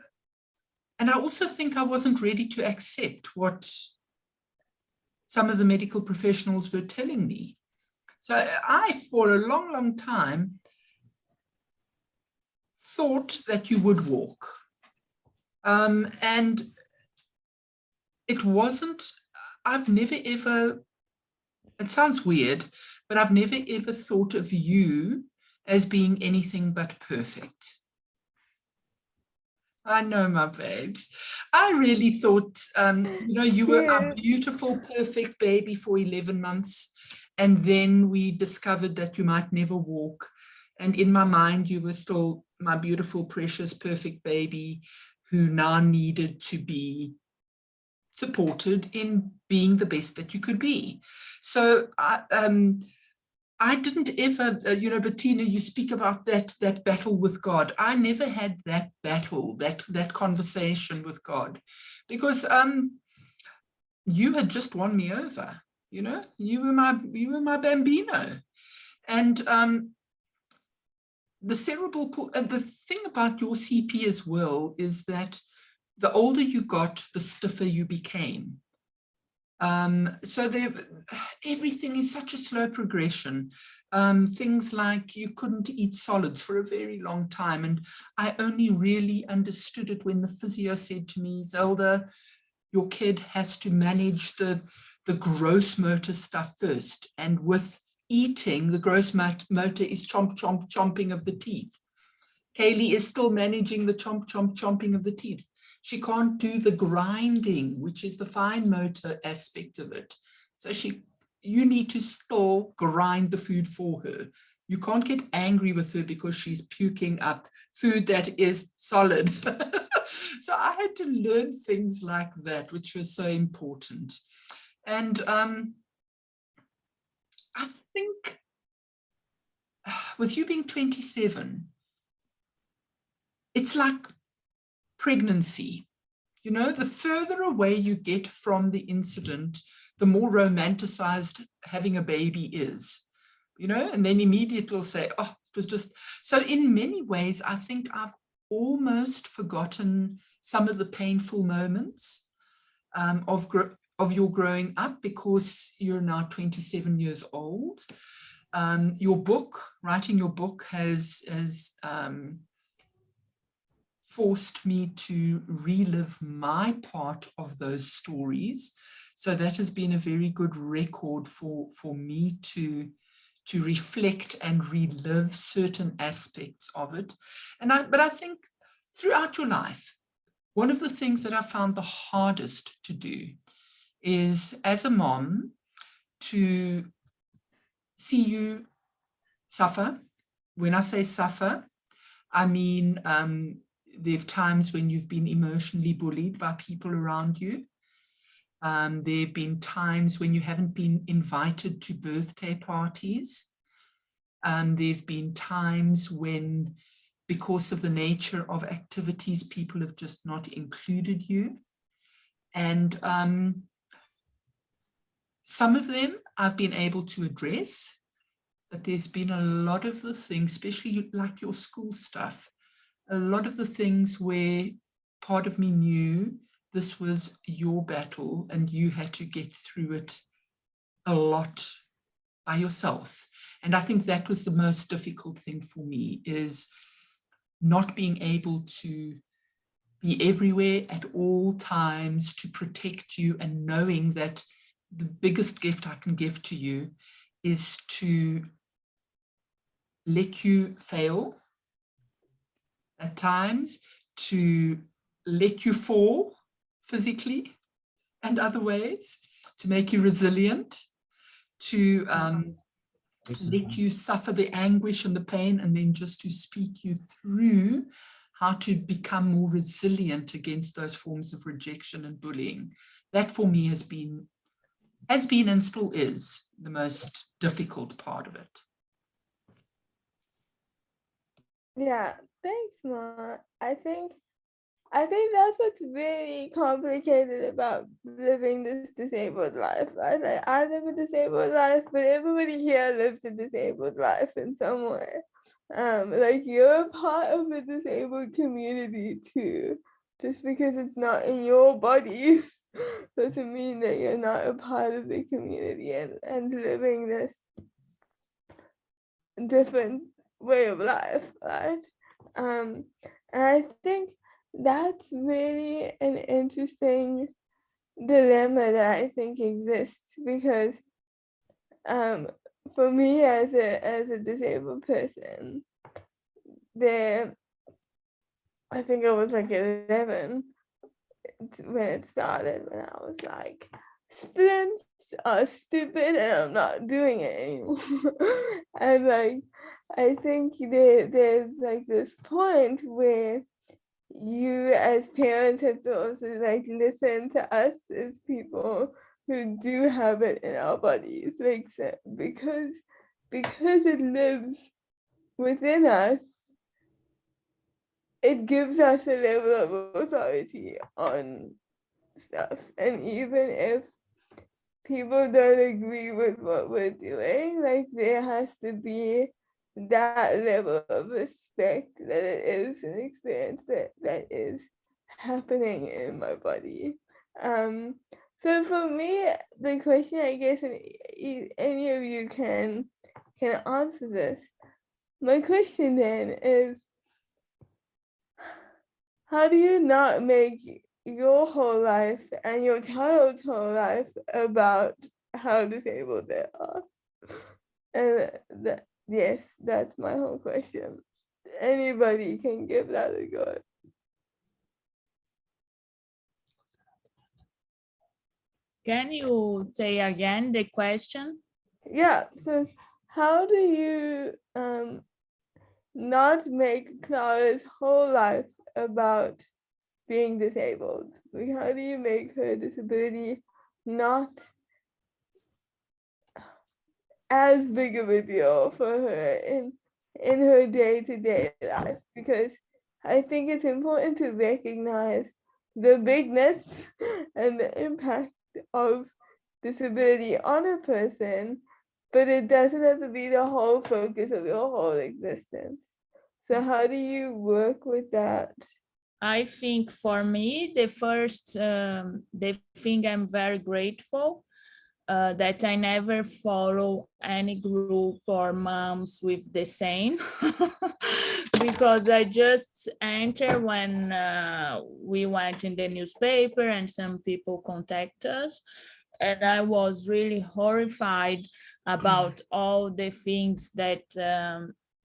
and I also think I wasn't ready to accept what some of the medical professionals were telling me. So I, for a long, long time, thought that you would walk. And it wasn't, I've never ever, it sounds weird, but I've never ever thought of you as being anything but perfect. I know, my babes. I really thought, you know, you were a beautiful, perfect baby for 11 months. And then we discovered that you might never walk. And in my mind, you were still my beautiful, precious, perfect baby who now needed to be supported in being the best that you could be. So I didn't ever, you know, Bettina, you speak about that battle with God. I never had that battle, that conversation with God, because you had just won me over. You know, you were my bambino, and the cerebral. The thing about your CP as well is that the older you got, the stiffer you became. So everything is such a slow progression. Things like you couldn't eat solids for a very long time. And I only really understood it when the physio said to me, Zelda, your kid has to manage the gross motor stuff first. And with eating, the gross motor is chomping of the teeth. Chaeli is still managing the chomping of the teeth. She can't do the grinding, which is the fine motor aspect of it. So you need to still grind the food for her. You can't get angry with her because she's puking up food that is solid. So I had to learn things like that, which was so important. And I think with you being 27, it's like pregnancy. You know, the further away you get from the incident, the more romanticized having a baby is, you know, and then immediately will say, oh, it was just, so in many ways, I think I've almost forgotten some of the painful moments of your growing up, because you're now 27 years old. Your book, writing your book has forced me to relive my part of those stories. So that has been a very good record for me to reflect and relive certain aspects of it. But I think throughout your life, one of the things that I found the hardest to do is, as a mom, to see you suffer. When I say suffer, I mean there are times when you've been emotionally bullied by people around you. There have been times when you haven't been invited to birthday parties. There have been times when, because of the nature of activities, people have just not included you. And some of them I've been able to address, but there's been a lot of the things, especially like your school stuff, a lot of the things where part of me knew this was your battle and you had to get through it a lot by yourself. And I think that was the most difficult thing for me, is not being able to be everywhere at all times to protect you, and knowing that the biggest gift I can give to you is to let you fail at times, to let you fall physically and other ways, to make you resilient, to let you suffer the anguish and the pain, and then just to speak you through how to become more resilient against those forms of rejection and bullying. That for me has been and still is the most difficult part of it. Yeah, thanks, Ma. I think that's what's really complicated about living this disabled life. Right? I live a disabled life, but everybody here lives a disabled life in some way. Like, you're a part of the disabled community too. Just because it's not in your body doesn't mean that you're not a part of the community and living this different way of life, right? And I think that's really an interesting dilemma that I think exists, because for me as a disabled person, I think I was like 11 when it started, when I was like splints are stupid and I'm not doing it anymore. And like, I think there's like this point where you as parents have to also like listen to us as people who do have it in our bodies, like because it lives within us, it gives us a level of authority on stuff. And even if people don't agree with what we're doing, like there has to be that level of respect that it is an experience that is happening in my body. So for me, the question, I guess, and any of you can answer this. My question then is, how do you not make your whole life and your child's whole life about how disabled they are? And yes, that's my whole question. Anybody can give that a go. Can you say again the question? Yeah, so how do you not make Clara's whole life about being disabled? Like, how do you make her disability not as big of a deal for her in her day-to-day life? Because I think it's important to recognize the bigness and the impact of disability on a person, but it doesn't have to be the whole focus of your whole existence. So how do you work with that? I think for me, the thing I'm very grateful that I never follow any group or moms with the same because I just enter when we went in the newspaper and some people contact us. And I was really horrified about all the things that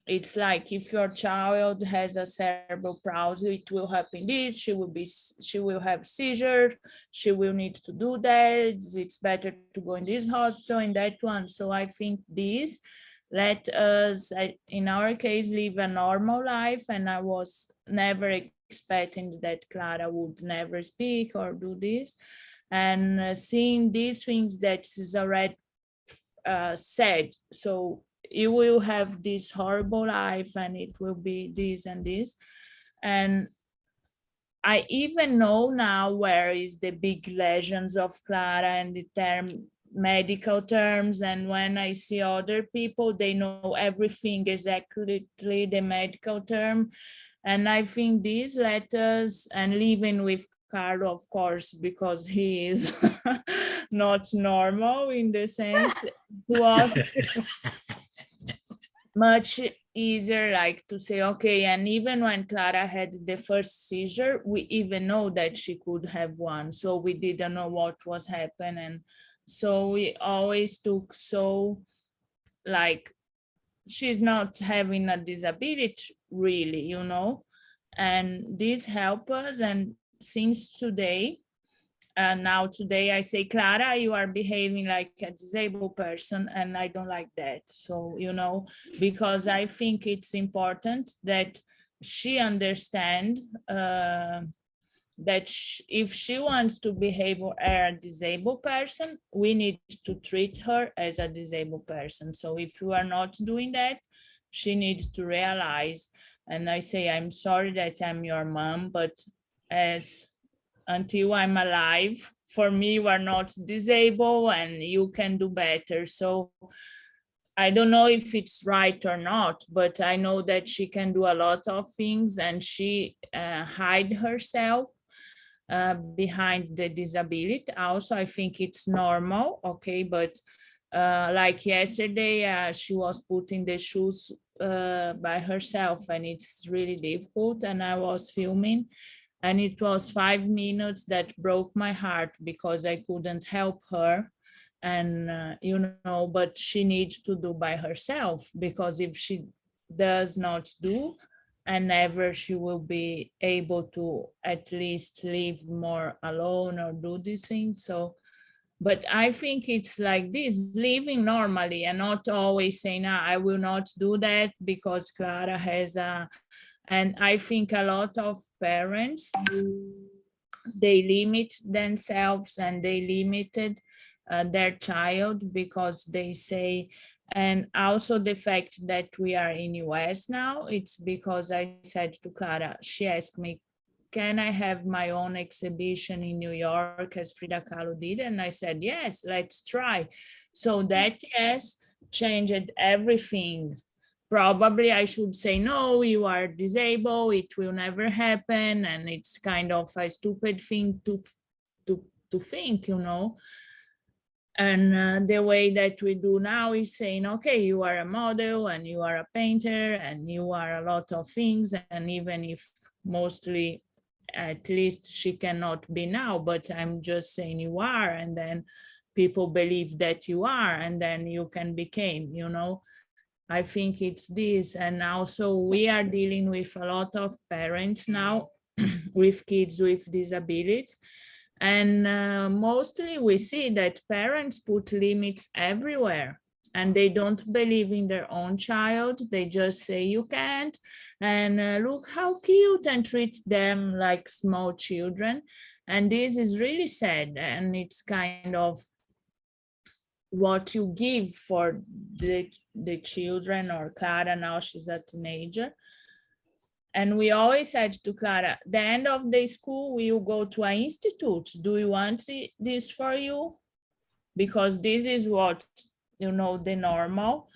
it's like if your child has a cerebral palsy, it will happen this, she will have seizures, she will need to do that, it's better to go in this hospital, in that one. So I think this let us, in our case, live a normal life. And I was never expecting that Clara would never speak or do this. And seeing these things that is already said, so you will have this horrible life and it will be this and this. And I even know now where is the big legends of Clara and the medical terms. And when I see other people, they know everything exactly the medical term. And I think these letters, and living with Carlo, of course, because he is not normal in the sense, was much easier like to say, okay. And even when Clara had the first seizure, we even know that she could have one. So we didn't know what was happening. So we always took so like, she's not having a disability really, you know, and this help us. And since today, and now today I say, Clara, you are behaving like a disabled person, and I don't like that. So, you know, because I think it's important that she understand that if she wants to behave as a disabled person, we need to treat her as a disabled person. So if you are not doing that, she needs to realize. And I say, I'm sorry that I'm your mom, but as until I'm alive, for me, you are not disabled and you can do better. So I don't know if it's right or not, but I know that she can do a lot of things, and she hide herself behind the disability. Also, I think it's normal, okay, but like yesterday, she was putting the shoes by herself, and it's really difficult. And I was filming, and it was 5 minutes that broke my heart because I couldn't help her. And you know, but she needs to do by herself, because if she does not do, and never she will be able to at least live more alone or do these things. So But I think it's like this, living normally and not always saying, I will not do that because Clara has a, and I think a lot of parents, they limit themselves and they limited their child because they say, and also the fact that we are in US now, it's because I said to Clara, she asked me, can I have my own exhibition in New York as Frida Kahlo did? And I said, yes, let's try. So that yes, changed everything. Probably I should say, no, you are disabled, it will never happen. And it's kind of a stupid thing to think, you know. And the way that we do now is saying, okay, you are a model and you are a painter and you are a lot of things. And even if mostly, at least she cannot be now, but I'm just saying you are, and then people believe that you are, and then you can become, you know. I think it's this. And also we are dealing with a lot of parents now with kids with disabilities. And mostly we see that parents put limits everywhere and they don't believe in their own child. They just say you can't, and look how cute, and treat them like small children. And this is really sad, and it's kind of what you give for the children. Or Clara, now she's a teenager. And we always said to Clara, the end of the school, we will go to an institute. Do you want this for you? Because this is what, you know, the normal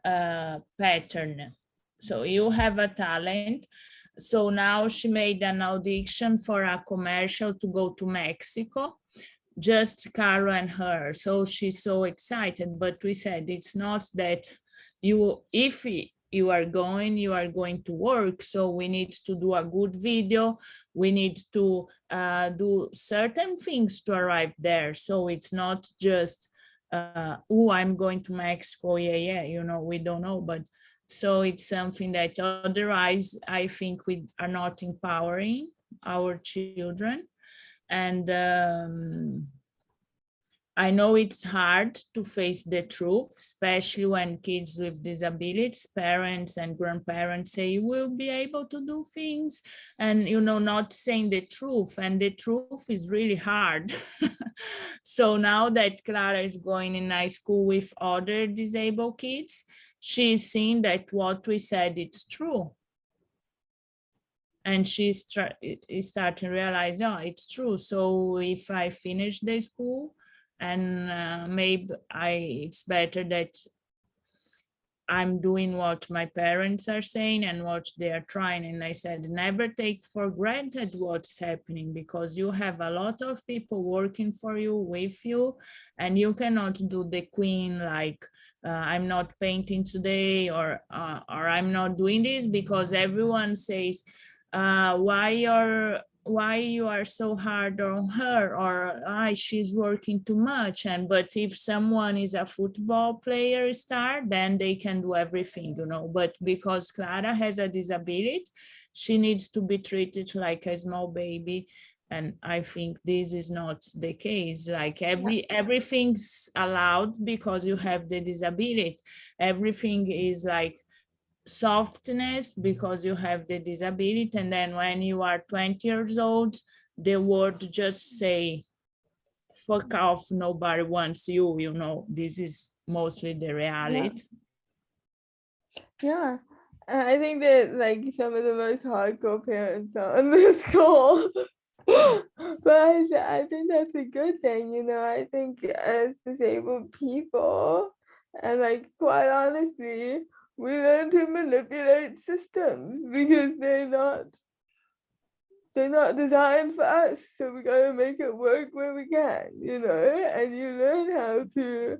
pattern. So you have a talent. So now she made an audition for a commercial to go to Mexico, just Caro and her. So she's so excited, but we said it's not that you, if you are going to work. So we need to do a good video. We need to do certain things to arrive there. So it's not just, oh, I'm going to Mexico. Yeah, you know, we don't know. But so it's something that otherwise I think we are not empowering our children. And I know it's hard to face the truth, especially when kids with disabilities, parents and grandparents say you will be able to do things, and, you know, not saying the truth. And the truth is really hard. So now that Clara is going in high school with other disabled kids, she's seeing that what we said, it's true. And she's starting to realize, oh, it's true. So if I finish the school, and maybe it's better that I'm doing what my parents are saying and what they are trying. And I said, never take for granted what's happening, because you have a lot of people working for you, with you, and you cannot do the queen, like I'm not painting today, or I'm not doing this, because everyone says, why you are so hard on her, or she's working too much. And but if someone is a football player star, then they can do everything, you know. But because Clara has a disability, she needs to be treated like a small baby. And I think this is not the case. Like everything's allowed because you have the disability. Everything is like softness because you have the disability. And then when you are 20 years old, the world just say, fuck off, nobody wants you, you know. This is mostly the reality. Yeah. I think that like some of the most hardcore parents are on this call. But I think that's a good thing, you know. I think as disabled people, and like quite honestly, we learn to manipulate systems because they're not designed for us. So we gotta make it work where we can, you know. And you learn how to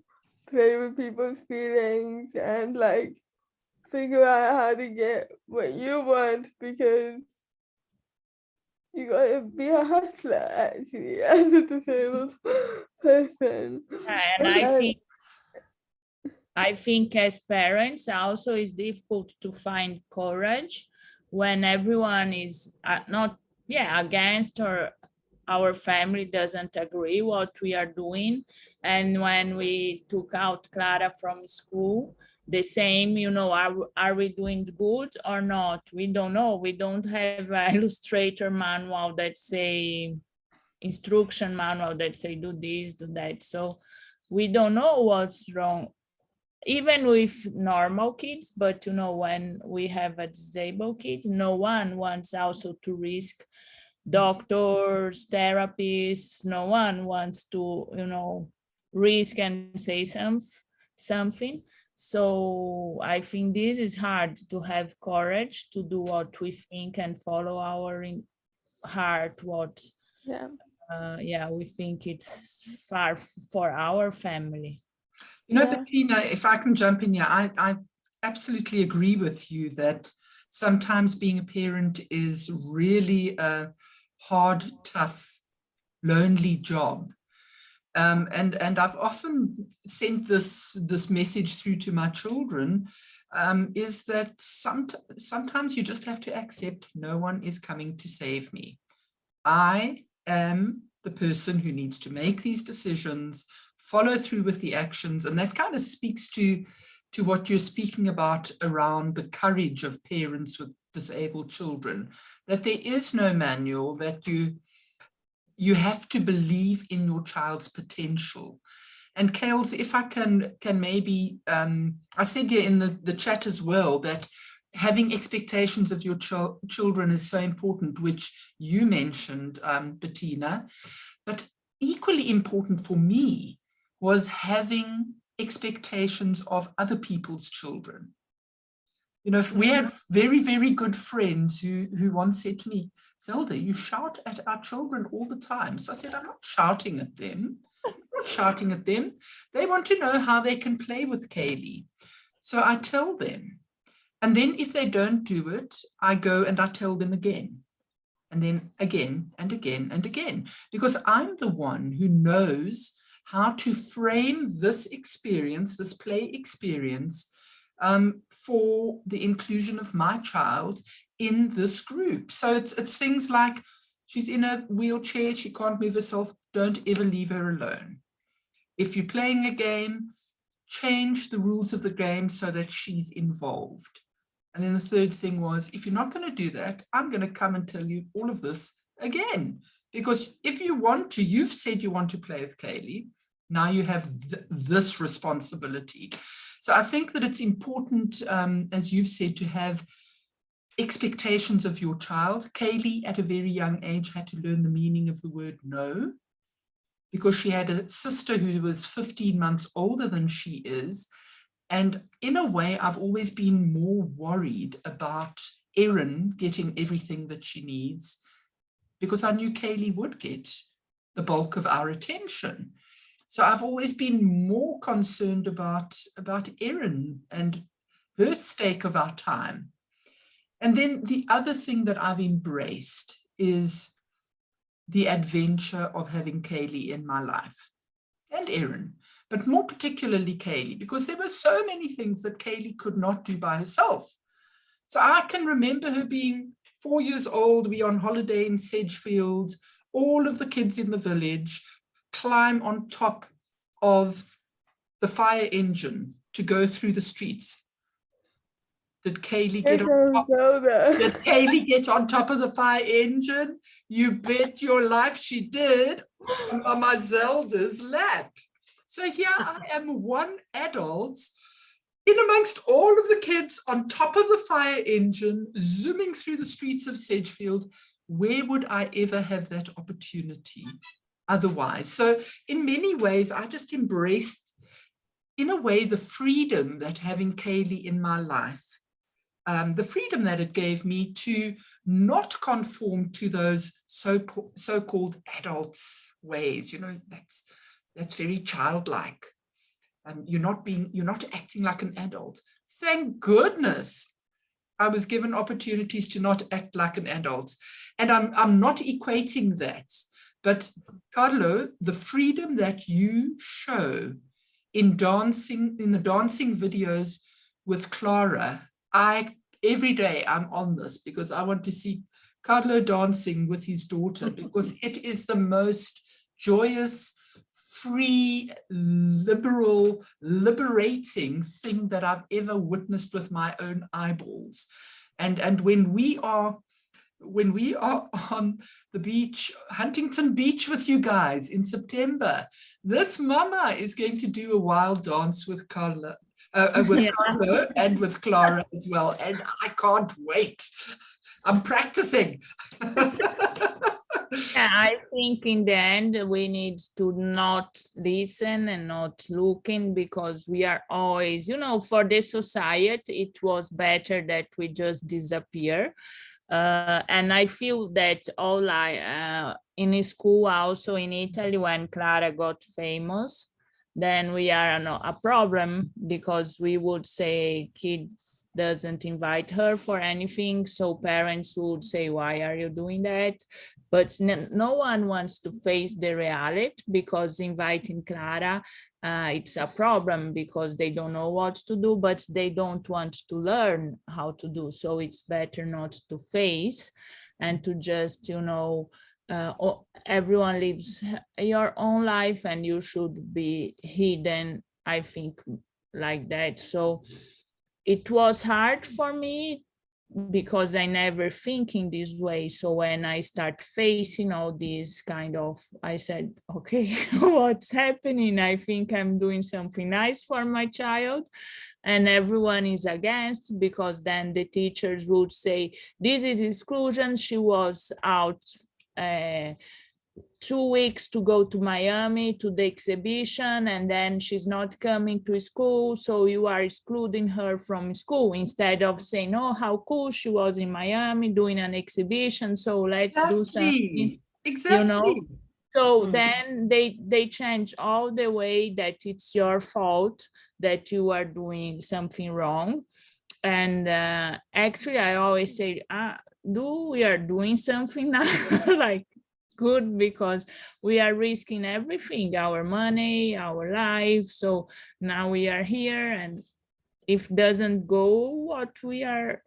play with people's feelings and like figure out how to get what you want, because you gotta be a hustler actually as a disabled person. And I think as parents also it's difficult to find courage when everyone is not against or our family doesn't agree what we are doing. And when we took out Clara from school, the same, you know, are we doing good or not? We don't know. We don't have an illustrator manual that say, instruction manual that say do this, do that. So we don't know what's wrong, even with normal kids. But you know, when we have a disabled kid, no one wants also to risk doctors, therapists. No one wants to, you know, risk and say something. So I think this is hard, to have courage to do what we think and follow our heart, what Yeah. we think it's far for our family. You know, Yeah. Bettina, if I can jump in here, I absolutely agree with you that sometimes being a parent is really a hard, tough, lonely job. And I've often sent this message through to my children, is that sometimes you just have to accept no one is coming to save me. I am the person who needs to make these decisions, follow through with the actions. And that kind of speaks to what you're speaking about around the courage of parents with disabled children, that there is no manual, that you have to believe in your child's potential. And Chaels, if I can maybe, I said here in the chat as well that having expectations of your children is so important, which you mentioned, Bettina, but equally important for me was having expectations of other people's children. You know, we had very, very good friends who once said to me, Zelda, you shout at our children all the time. So I said, I'm not shouting at them. I'm not shouting at them. They want to know how they can play with Chaeli. So I tell them. And then if they don't do it, I go and I tell them again. And then again and again and again. Because I'm the one who knows how to frame this experience, this play experience, for the inclusion of my child in this group. So it's things like, she's in a wheelchair, she can't move herself, don't ever leave her alone. If you're playing a game, change the rules of the game so that she's involved. And then the third thing was, if you're not going to do that, I'm going to come and tell you all of this again. Because if you want to, you've said you want to play with Chaeli, now you have this responsibility. So I think that it's important, as you've said, to have expectations of your child. Chaeli, at a very young age, had to learn the meaning of the word no, because she had a sister who was 15 months older than she is. And in a way, I've always been more worried about Erin getting everything that she needs, because I knew Chaeli would get the bulk of our attention. So I've always been more concerned about Erin and her stake of our time. And then the other thing that I've embraced is the adventure of having Chaeli in my life, and Erin, but more particularly Chaeli, because there were so many things that Chaeli could not do by herself. So I can remember her being 4 years old, we on holiday in Sedgefield, all of the kids in the village climb on top of the fire engine to go through the streets. Did Chaeli get on top? Did Chaeli get on top of the fire engine? You bet your life she did, on Mama Zelda's lap. So here I am, one adult, in amongst all of the kids on top of the fire engine, zooming through the streets of Sedgefield. Where would I ever have that opportunity otherwise? So in many ways, I just embraced, in a way, the freedom that having Chaeli in my life, the freedom that it gave me to not conform to those so-called adults' ways. You know, that's very childlike. You're not acting like an adult. Thank goodness I was given opportunities to not act like an adult. And I'm not equating that. But Carlo, the freedom that you show in dancing, in the dancing videos with Clara, every day I'm on this because I want to see Carlo dancing with his daughter, because it is the most joyous, free, liberal, liberating thing that I've ever witnessed with my own eyeballs. And when we are on the beach, Huntington Beach, with you guys in September, this mama is going to do a wild dance with Carlo, Carlo and with Clara as well. And I can't wait. I'm practicing. Yeah, I think in the end we need to not listen and not looking, because we are always, you know, for the society, it was better that we just disappear. And I feel that in school, also in Italy, when Clara got famous, then we are a problem, because we would say kids doesn't invite her for anything. So parents would say, why are you doing that? But no one wants to face the reality, because inviting Clara, it's a problem, because they don't know what to do, but they don't want to learn how to do. So it's better not to face and to just, you know, everyone lives your own life and you should be hidden, I think, like that. So it was hard for me, because I never think in this way. So when I start facing all these kind of, I said, okay, what's happening? I think I'm doing something nice for my child. And everyone is against, because then the teachers would say, this is exclusion. She was out 2 weeks to go to Miami to the exhibition, and then she's not coming to school, so you are excluding her from school, instead of saying, oh, how cool, she was in Miami doing an exhibition, so let's do something. Exactly. You know, so then they change all the way that it's your fault that you are doing something wrong. And actually I always say, we are doing something now like good, because we are risking everything, our money, our life. So now we are here, and if doesn't go what we are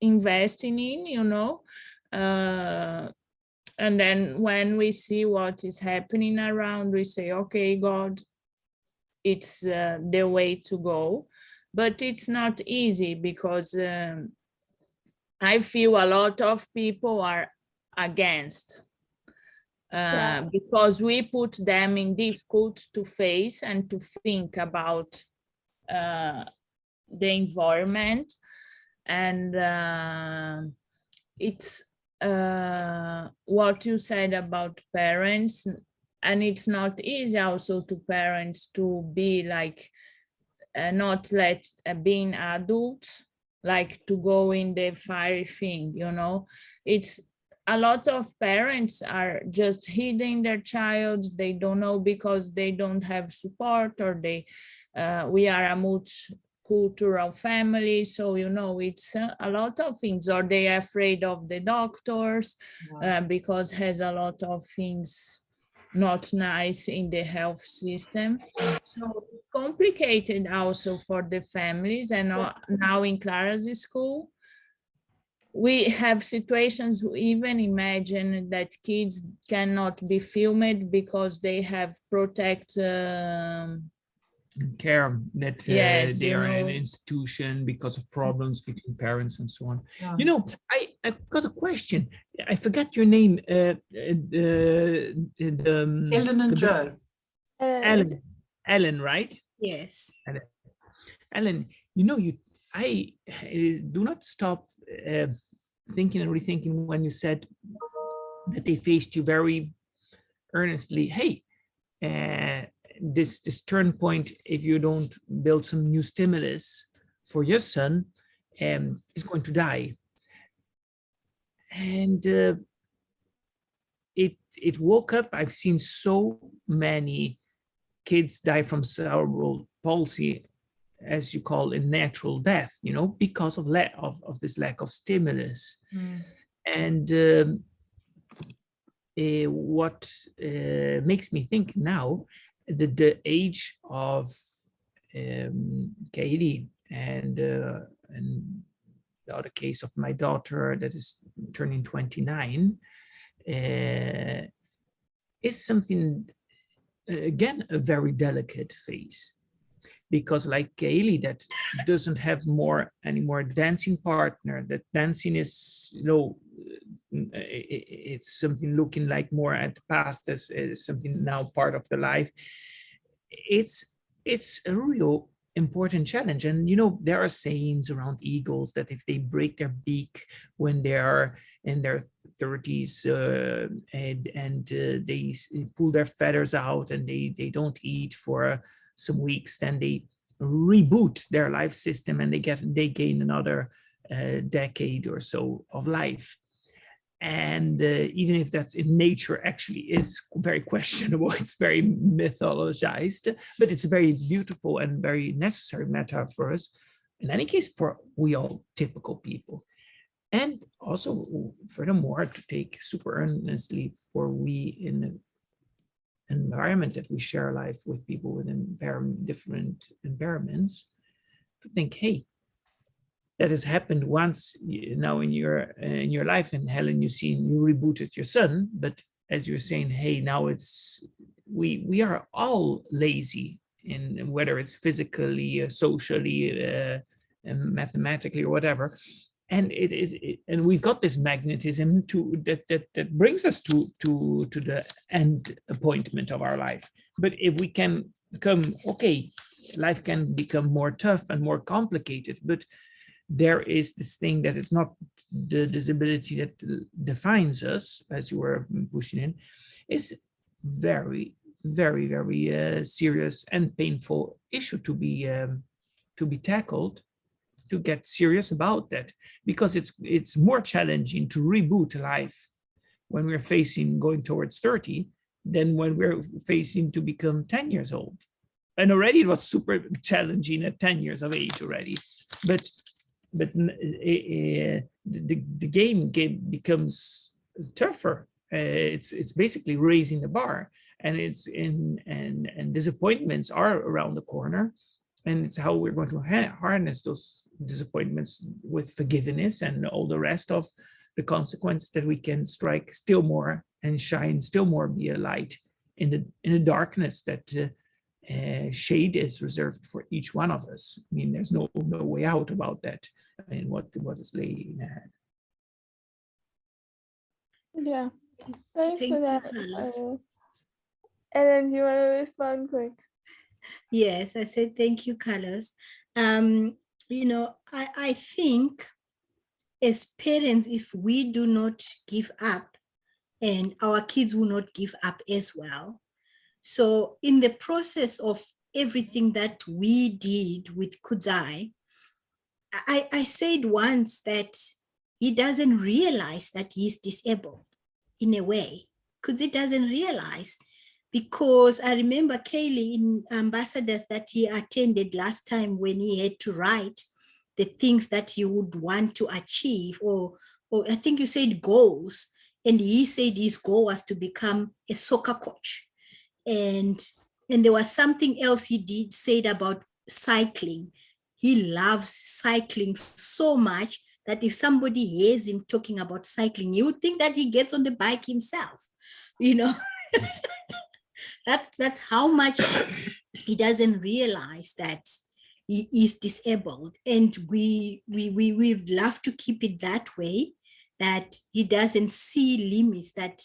investing in, you know, and then when we see what is happening around, we say, okay, God, it's the way to go. But it's not easy, because I feel a lot of people are against, because we put them in difficult to face and to think about the environment. And it's what you said about parents, and it's not easy also to parents to be like, not let being adults, like to go in the fiery thing, you know. It's a lot of parents are just hiding their child. They don't know, because they don't have support, or we are a multicultural family, so you know, it's a lot of things, or they are afraid of the doctors. Because has a lot of things not nice in the health system. So it's complicated also for the families. And now in Clara's school, we have situations, even imagine that kids cannot be filmed because they have protect care that yes, they you are in an know. institution because of problems between parents and so on. Yeah. You know, I've got a question. I forgot your name. Ellen and Joe. Ellen, right? Yes. Ellen, you know, I do not stop thinking and rethinking when you said that they faced you very earnestly. Hey, this turn point, if you don't build some new stimulus for your son, is going to die. And it woke up. I've seen so many kids die from cerebral palsy, as you call it, natural death, you know, because of this lack of stimulus. And what makes me think now that the age of Chaeli and the other case of my daughter that is turning 29, is something, again, a very delicate phase. Because like Chaeli, that doesn't have anymore dancing partner, that dancing is, it's something looking like more at the past as something now part of the life. It's a real important challenge. And there are sayings around eagles that if they break their beak when they are in their 30s and they pull their feathers out and they don't eat for some weeks, then they reboot their life system and they gain another decade or so of life. And even if that's in nature, actually is very questionable. It's very mythologized, but it's a very beautiful and very necessary metaphor for us. In any case, for we all typical people. And also, furthermore, to take super earnestly for we in an environment that we share life with people with different impairments, to think, hey, that has happened once now in your life. And Helen, you rebooted your son, but as you're saying, hey, now it's we are all lazy, in whether it's physically, socially, and mathematically, or whatever. And and we've got this magnetism that brings us to the end appointment of our life. But if we can come, okay, life can become more tough and more complicated, but there is this thing that it's not the disability that defines us, as you were pushing in, is very, very, very serious and painful issue to be tackled, to get serious about that, because it's more challenging to reboot life when we're facing going towards 30 than when we're facing to become 10 years old. And already it was super challenging at 10 years of age already, but the game becomes tougher. It's basically raising the bar, and and disappointments are around the corner, and it's how we're going to harness those disappointments with forgiveness and all the rest of the consequences, that we can strike still more and shine still more, be a light in the darkness that shade is reserved for each one of us. I mean, there's no way out about that. I mean, what is laying ahead. Yeah, thanks Thank for you, that. Carlos. And then do you want to respond quick? Yes, I said thank you, Carlos. I think as parents, if we do not give up, and our kids will not give up as well. So in the process of everything that we did with Kudzai, I said once that he doesn't realize that he's disabled in a way. Kudzi doesn't realize, because I remember Chaeli in Ambassadors that he attended last time, when he had to write the things that he would want to achieve, or I think you said goals, and he said his goal was to become a soccer coach. And there was something else he said about cycling. He loves cycling so much that if somebody hears him talking about cycling, you would think that he gets on the bike himself. That's how much he doesn't realize that he is disabled. And we love to keep it that way, that he doesn't see limits, that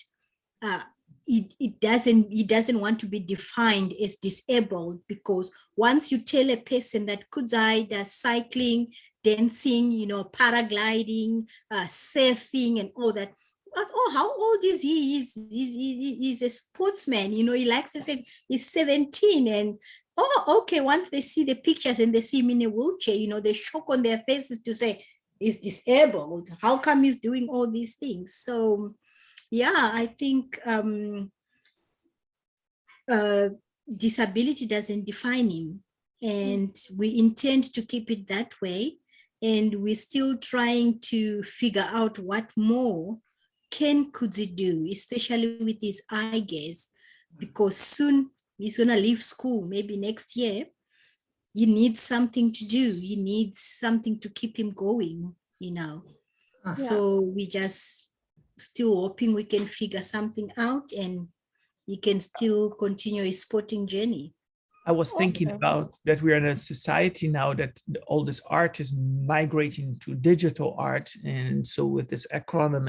he doesn't want to be defined as disabled, because once you tell a person that Kudzai does cycling, dancing, paragliding, surfing, and all that, oh, how old is he? He's a sportsman, he likes to say he's 17, and okay, once they see the pictures and they see him in a wheelchair, they shock on their faces to say he's disabled. How come he's doing all these things? So yeah, I think disability doesn't define him, and we intend to keep it that way. And we're still trying to figure out what more can Kudzi do, especially with his eye gaze, because soon he's gonna leave school, maybe next year. He needs something to do. He needs something to keep him going. you know. Ah. So we just still hoping we can figure something out and you can still continue a sporting journey. I was thinking Awesome. about that we're in a society now that all this art is migrating to digital art. And so with this acronym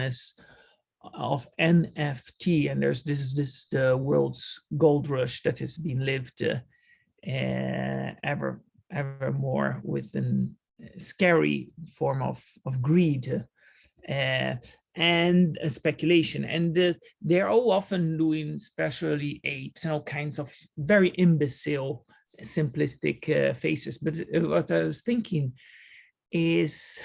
of NFT, and there's this the world's gold rush that has been lived ever more with a scary form of greed and speculation. And they're all often doing especially apes and all kinds of very imbecile, simplistic faces. But what I was thinking is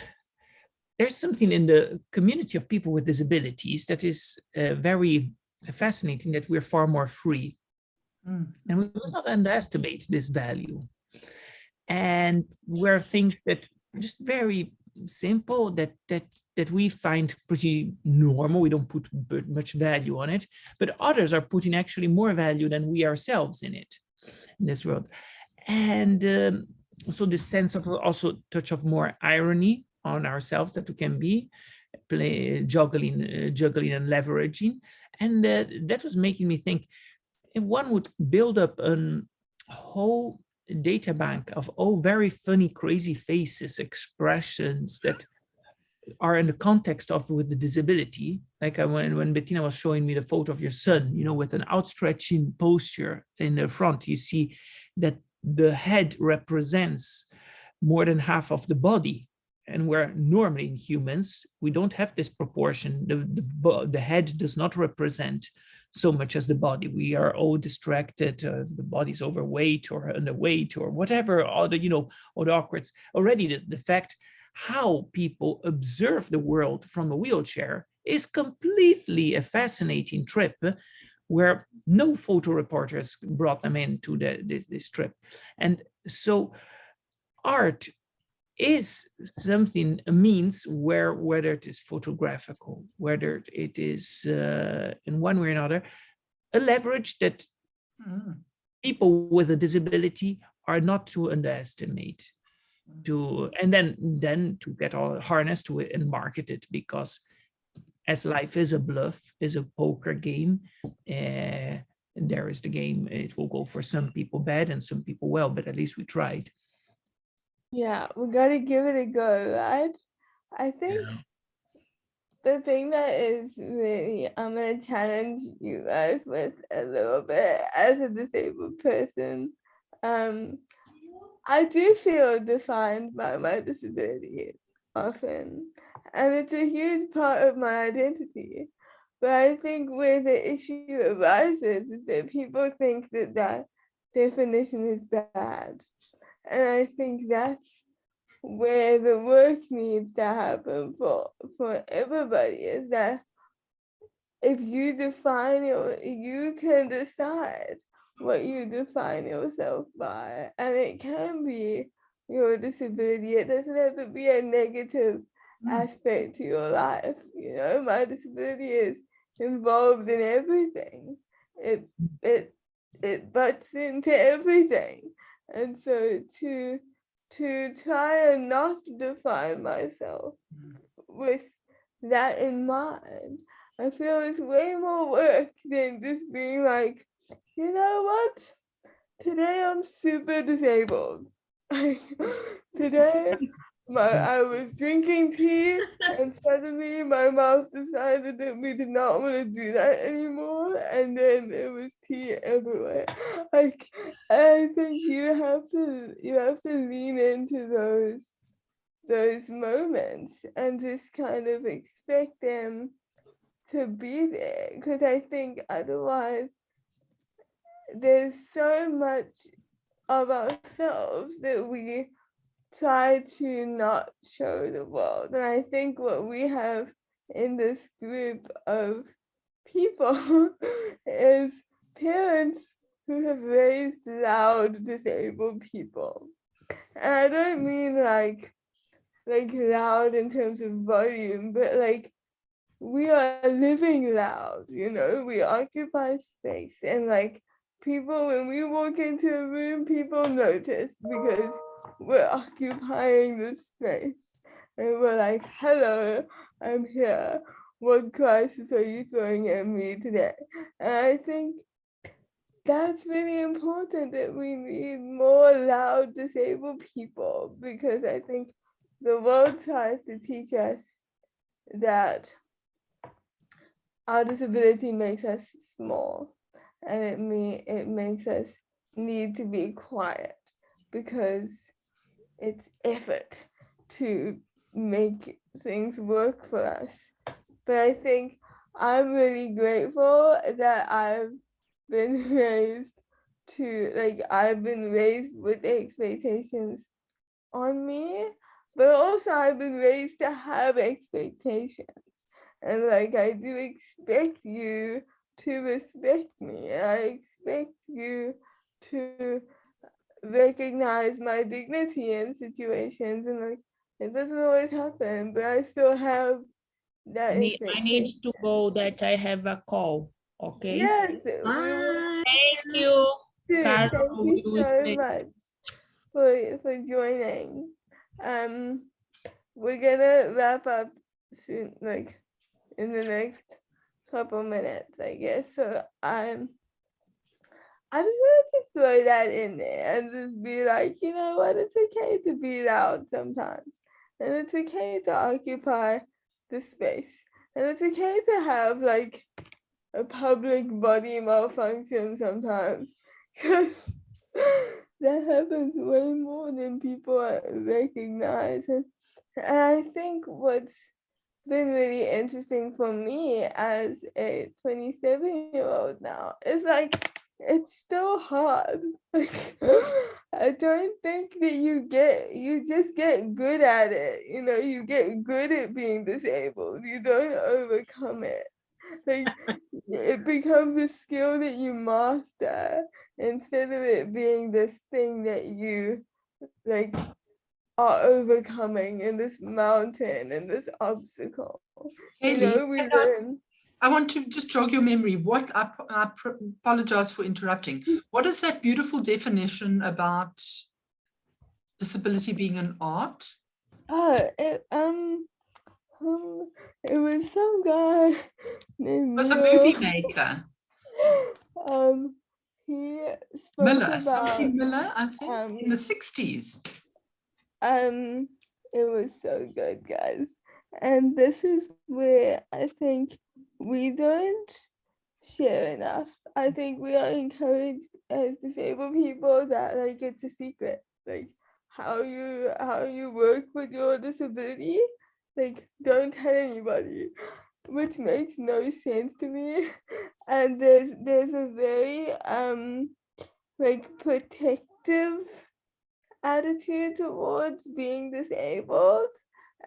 there's something in the community of people with disabilities that is very fascinating, that we're far more free. And we must not underestimate this value. And where things that just very simple that we find pretty normal, we don't put much value on it, but others are putting actually more value than we ourselves in it, in this world. And so this sense of also touch of more irony on ourselves that we can be juggling and leveraging. And that was making me think, if one would build up a whole data bank of all very funny, crazy faces, expressions that are in the context of with the disability, like when Bettina was showing me the photo of your son, with an outstretching posture in the front, you see that the head represents more than half of the body. And where normally in humans, we don't have this proportion. The head does not represent so much as the body. We are all distracted. The body's overweight or underweight or whatever. All the awkwards. Already the fact how people observe the world from a wheelchair is completely a fascinating trip, where no photo reporters brought them into this trip. And so art is something, a means where, whether it is photographical, whether it is in one way or another, a leverage that people with a disability are not to underestimate, and then to get all harnessed to it and market it, because as life is a bluff, is a poker game, and there is the game, it will go for some people bad and some people well, but at least we tried. Yeah, we gotta give it a go, right? I think the thing that is really, I'm gonna challenge you guys with a little bit as a disabled person. I do feel defined by my disability often, and it's a huge part of my identity. But I think where the issue arises is that people think that that definition is bad. And I think that's where the work needs to happen for everybody, is that if you define it, you can decide what you define yourself by. And it can be your disability. It doesn't have to be a negative aspect to your life. My disability is involved in everything. It butts into everything. And so to try and not define myself with that in mind, I feel it's way more work than just being like, you know what? Today I'm super disabled. Today I was drinking tea and suddenly my mouth decided that we did not want to do that anymore, and then there was tea everywhere. Like, I think you have to lean into those moments and just kind of expect them to be there, because I think otherwise there's so much of ourselves that we try to not show the world. And I think what we have in this group of people is parents who have raised loud disabled people. And I don't mean like loud in terms of volume, but like we are living loud, we occupy space, and like people, when we walk into a room, people notice because we're occupying the space. and we're like, hello, I'm here. What crisis are you throwing at me today? And I think that's really important, that we need more loud disabled people, because I think the world tries to teach us that our disability makes us small, and it makes us need to be quiet because it's effort to make things work for us. But I think I'm really grateful that I've been raised I've been raised with expectations on me, but also I've been raised to have expectations. And like, I do expect you to respect me. I expect you to recognize my dignity in situations, and like, it doesn't always happen, but I still have that I expectation. need to go, that I have a call. Okay. Yes, Bye. Thank you. thank Carol, you we will so stay. much for joining. We're gonna wrap up soon, like in the next couple minutes, I guess. So I just wanted to throw that in there and just be like, you know what, it's okay to be loud sometimes. And it's okay to occupy the space. And it's okay to have like a public body malfunction sometimes. Because that happens way more than people recognize. And I think what's been really interesting for me as a 27-year-old now is like, it's still hard. Like, I don't think that you just get good at it. You know, you get good at being disabled. You don't overcome it. Like, it becomes a skill that you master instead of it being this thing that you like are overcoming in this mountain and this obstacle. You Chaeli, know, we learn. I want to just jog your memory. I apologize for interrupting. What is that beautiful definition about disability being an art? It was some guy named It was a Neil. movie maker, He spoke Miller, about something Miller, I think, in the um 60s. it was so good, guys. And this is where I think we don't share enough. I think we are encouraged as disabled people that like it's a secret, like how you work with your disability, like don't tell anybody, which makes no sense to me. And there's a very like protective attitude towards being disabled,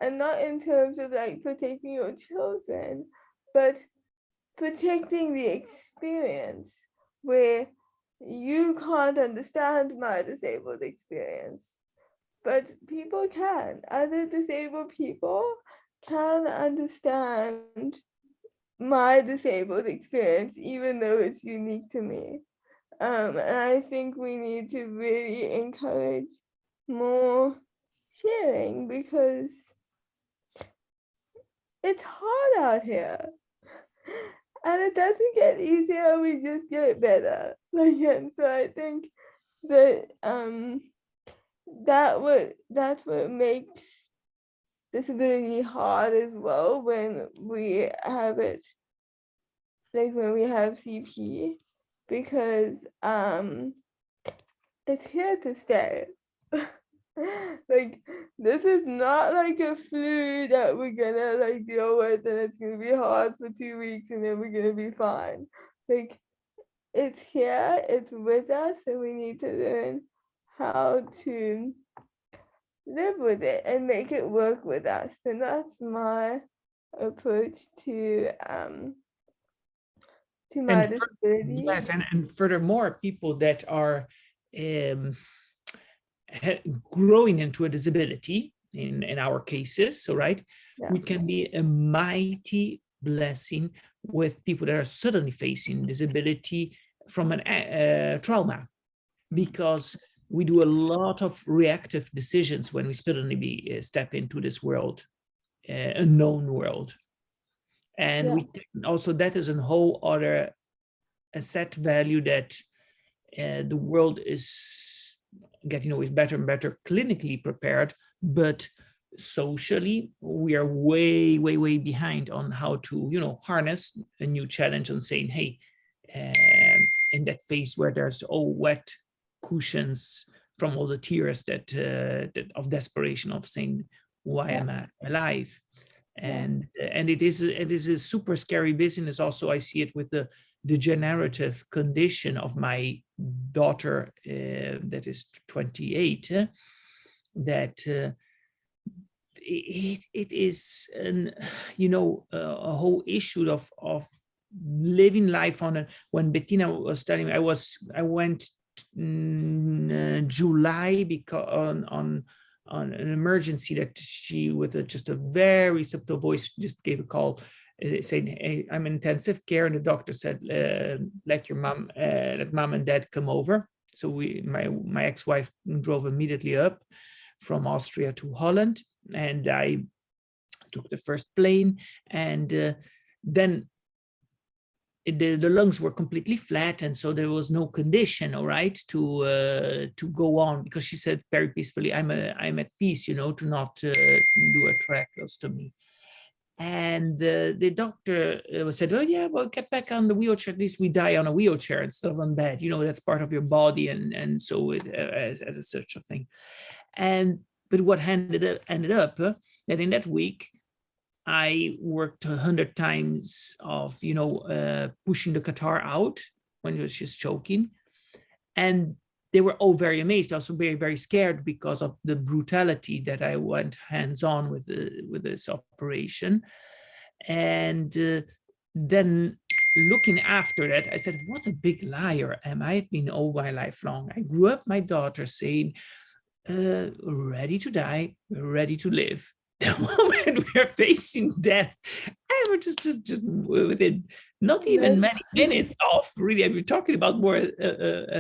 and not in terms of like protecting your children, but protecting the experience, where you can't understand my disabled experience, but people can. Other disabled people can understand my disabled experience, even though it's unique to me. And I think we need to really encourage more sharing, because it's hard out here. And it doesn't get easier, we just get better. Like, and so I think that that's what makes disability hard as well, when we have it, like when we have CP, because it's here to stay. Like, this is not like a flu that we're gonna like deal with and it's gonna be hard for 2 weeks and then we're gonna be fine. Like, it's here, it's with us, and we need to learn how to live with it and make it work with us. And that's my approach to my disability. Yes, and furthermore, people that are growing into a disability, in our cases, so right, Yeah. we can be a mighty blessing with people that are suddenly facing disability from an trauma, because we do a lot of reactive decisions when we suddenly step into this world, unknown world. And Yeah. we also, that is a whole other asset value, that the world is getting always better and better clinically prepared, but socially we are way behind on how to, harness a new challenge and saying, hey, in that phase where there's all wet cushions from all the tears that of desperation of saying, why am I alive? And it is a super scary business. Also, I see it with the degenerative condition of my daughter, that is 28, that it is a whole issue of living life on when Bettina was studying, I went July because on an emergency that she, with just a very subtle voice, just gave a call saying, hey, I'm in intensive care, and the doctor said, let mom and dad come over. So my ex-wife drove immediately up from Austria to Holland, and I took the first plane, and then the lungs were completely flat, and so there was no condition, all right, to go on, because she said very peacefully, I'm at peace, to not do a tracheostomy. And the doctor said, oh yeah, well, get back on the wheelchair, at least we die on a wheelchair instead of on bed, that's part of your body, and so it as a such a thing. But what ended up that in that week I worked 100 times of, pushing the catheter out when she was just choking. And they were all very amazed, also very, very scared because of the brutality that I went hands-on with this operation. And then looking after that, I said, what a big liar am I? I've been all my life long. I grew up my daughter saying, ready to die, ready to live. The moment we're facing death, and we're just within not even many minutes off, really, we're talking about more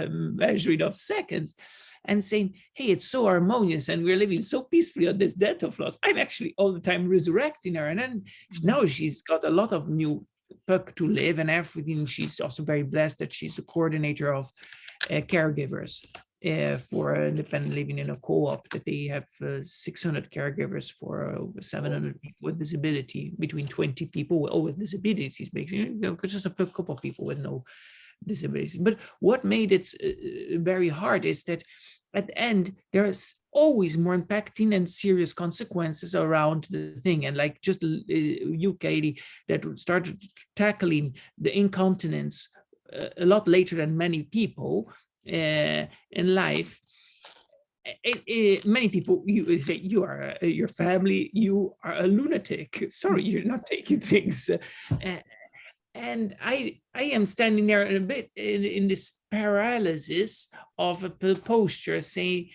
measuring of seconds, and saying, hey, it's so harmonious and we're living so peacefully on this death of loss. I'm actually all the time resurrecting her. And then now she's got a lot of new puck to live and everything. She's also very blessed that she's a coordinator of caregivers for independent living in a co-op, that they have 600 caregivers for 700 people with disability, between 20 people with disabilities, basically, just a couple of people with no disabilities. But what made it very hard is that at the end, there's always more impacting and serious consequences around the thing. And like just you, Chaeli, that started tackling the incontinence a lot later than many people in life. Many people, you say you are your family, you are a lunatic. Sorry, you're not taking things. And I am standing there a bit in this paralysis of a posture, saying,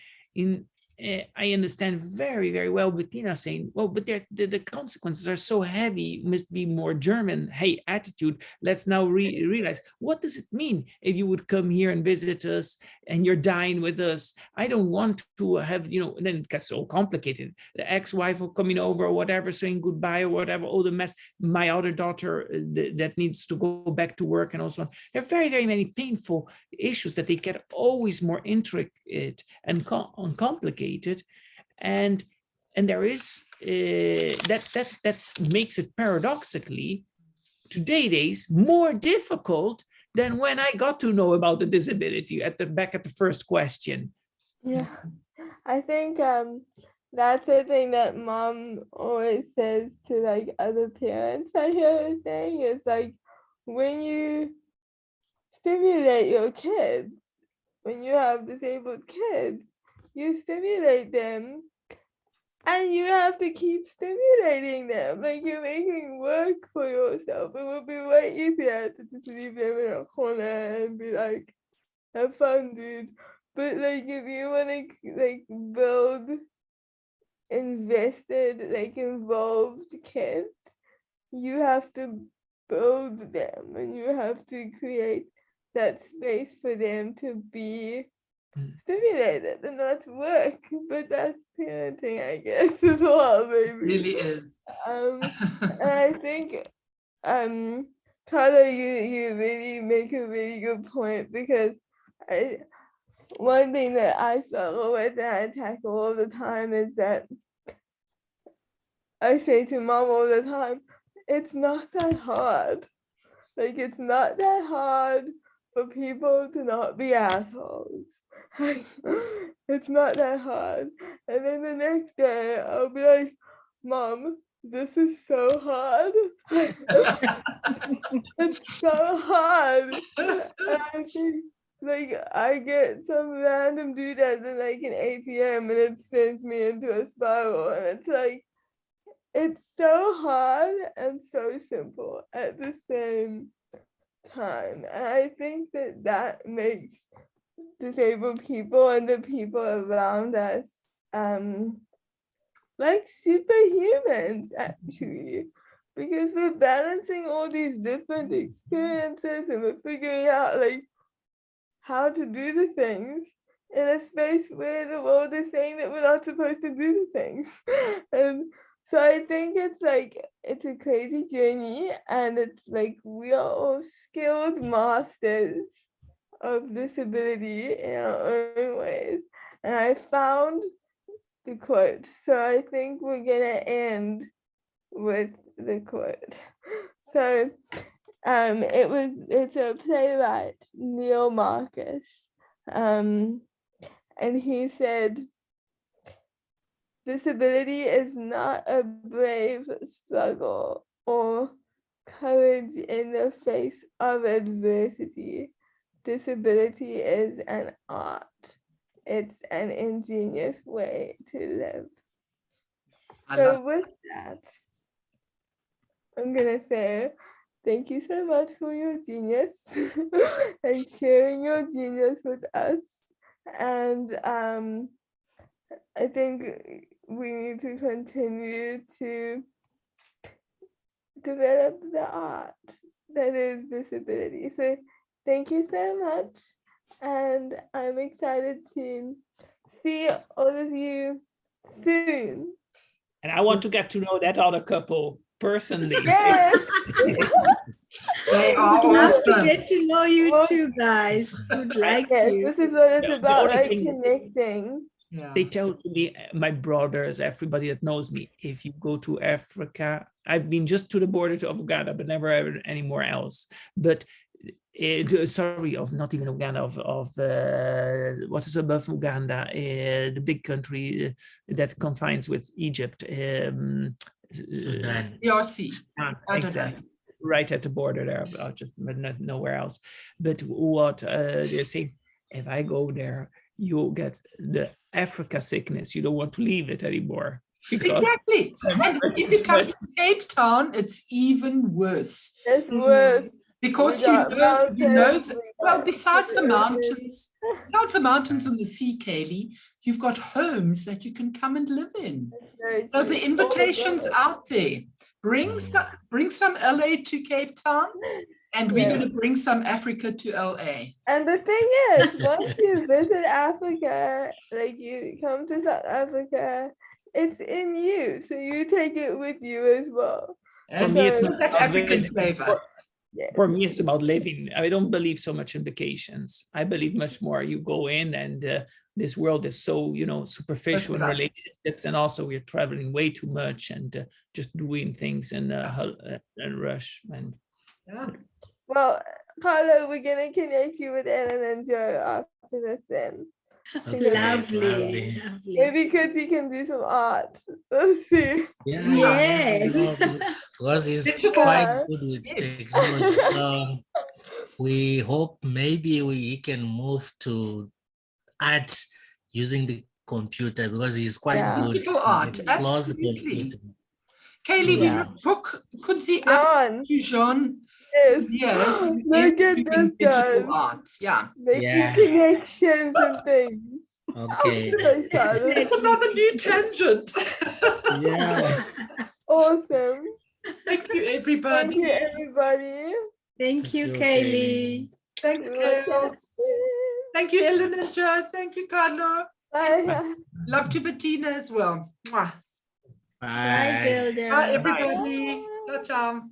I understand very, very well Bettina saying, well, but the consequences are so heavy, must be more German, hey, attitude. Let's now realize, what does it mean if you would come here and visit us and you're dying with us? I don't want to have, and then it gets so complicated. The ex-wife coming over or whatever, saying goodbye or whatever, all the mess. My other daughter that needs to go back to work and also on. There are very, very many painful issues that they get always more intricate and complicated. And there is that makes it paradoxically today's more difficult than when I got to know about the disability back at the first question. Yeah, I think that's the thing that mom always says to like other parents. I hear her saying is like, when you stimulate your kids, when you have disabled kids, you stimulate them, and you have to keep stimulating them. Like, you're making work for yourself. It would be way easier to just leave them in a corner and be like, have fun, dude. But like, if you want to like build invested, like involved kids, you have to build them, and you have to create that space for them to be stimulated, and that's work, but that's parenting, I guess, as well, maybe. Really is. And I think, Carla, you really make a really good point, because one thing that I struggle with and I tackle all the time is that I say to mom all the time, it's not that hard. Like, it's not that hard for people to not be assholes. It's not that hard. And then the next day, I'll be like, Mom, this is so hard. It's so hard. And I think, like, I get some random dude at like an ATM, and it sends me into a spiral, and it's like, it's so hard and so simple at the same time. And I think that that makes disabled people and the people around us like superhumans, actually, because we're balancing all these different experiences, and we're figuring out like how to do the things in a space where the world is saying that we're not supposed to do the things. And so I think it's like, it's a crazy journey, and it's like we are all skilled masters of disability in our own ways. And I found the quote, so I think we're gonna end with the quote. So it's a playwright, Neil Marcus, and he said, disability is not a brave struggle or courage in the face of adversity. Disability is an art. It's an ingenious way to live. So with that, I'm gonna say thank you so much for your genius and sharing your genius with us. And I think we need to continue to develop the art that is disability. So thank you so much. And I'm excited to see all of you soon. And I want to get to know that other couple personally. Yes. They are Would love to awesome. get to know you too, guys. Would like Yes, to. this is what it's The about, only like thing- connecting. Yeah. They tell me, my brothers, everybody that knows me, if you go to Africa, I've been just to the border of Uganda, but never ever anywhere else. But sorry, of not even Uganda, of what is above Uganda, the big country that confines with Egypt. Sudan. DRC. Exactly. Right at the border there, but nowhere else. But what they say, if I go there, you'll get the Africa sickness. You don't want to leave it anymore. Exactly. And if you come to Cape Town, it's even worse. It's worse. Because We got mountains, well, besides the mountains and the sea, Chaeli, you've got homes that you can come and live in. So the invitation's out there. Bring some LA to Cape Town, and we're going to bring some Africa to LA. And the thing is, once you visit Africa, like you come to South Africa, it's in you. So you take it with you as well. And me, it's not that African flavor. Yes. For me, it's about living. I don't believe so much in vacations. I believe much more. You go in, and this world is so, superficial in relationships, and also we're traveling way too much and just doing things in a rush. And well, Carla, we're gonna connect you with Ellen and Joe after this then. Okay, Lovely. Maybe Kuti can do some art. Let's see. Yes. Because he's quite good with technology. So we hope maybe he can move to art using the computer, because he's quite good. Digital art, He explores the absolutely. computer. Chaeli, we must book Kudzi up John. to Jean. Yes. Yeah, Look at this, guys. digital art. Yeah. Making connections and things. Okay. It's another new tangent. Yeah. Awesome. Thank you, everybody. Thank you, everybody. Thank you, Thank you, Chaeli. Thanks, We will Chaeli. talk soon. Thank you, Ellen and Joe. Thank you, Carlo. Bye. Love to Bettina as well. Mwah. Bye, Bye. Zelda. Bye, everybody. Ciao, ciao.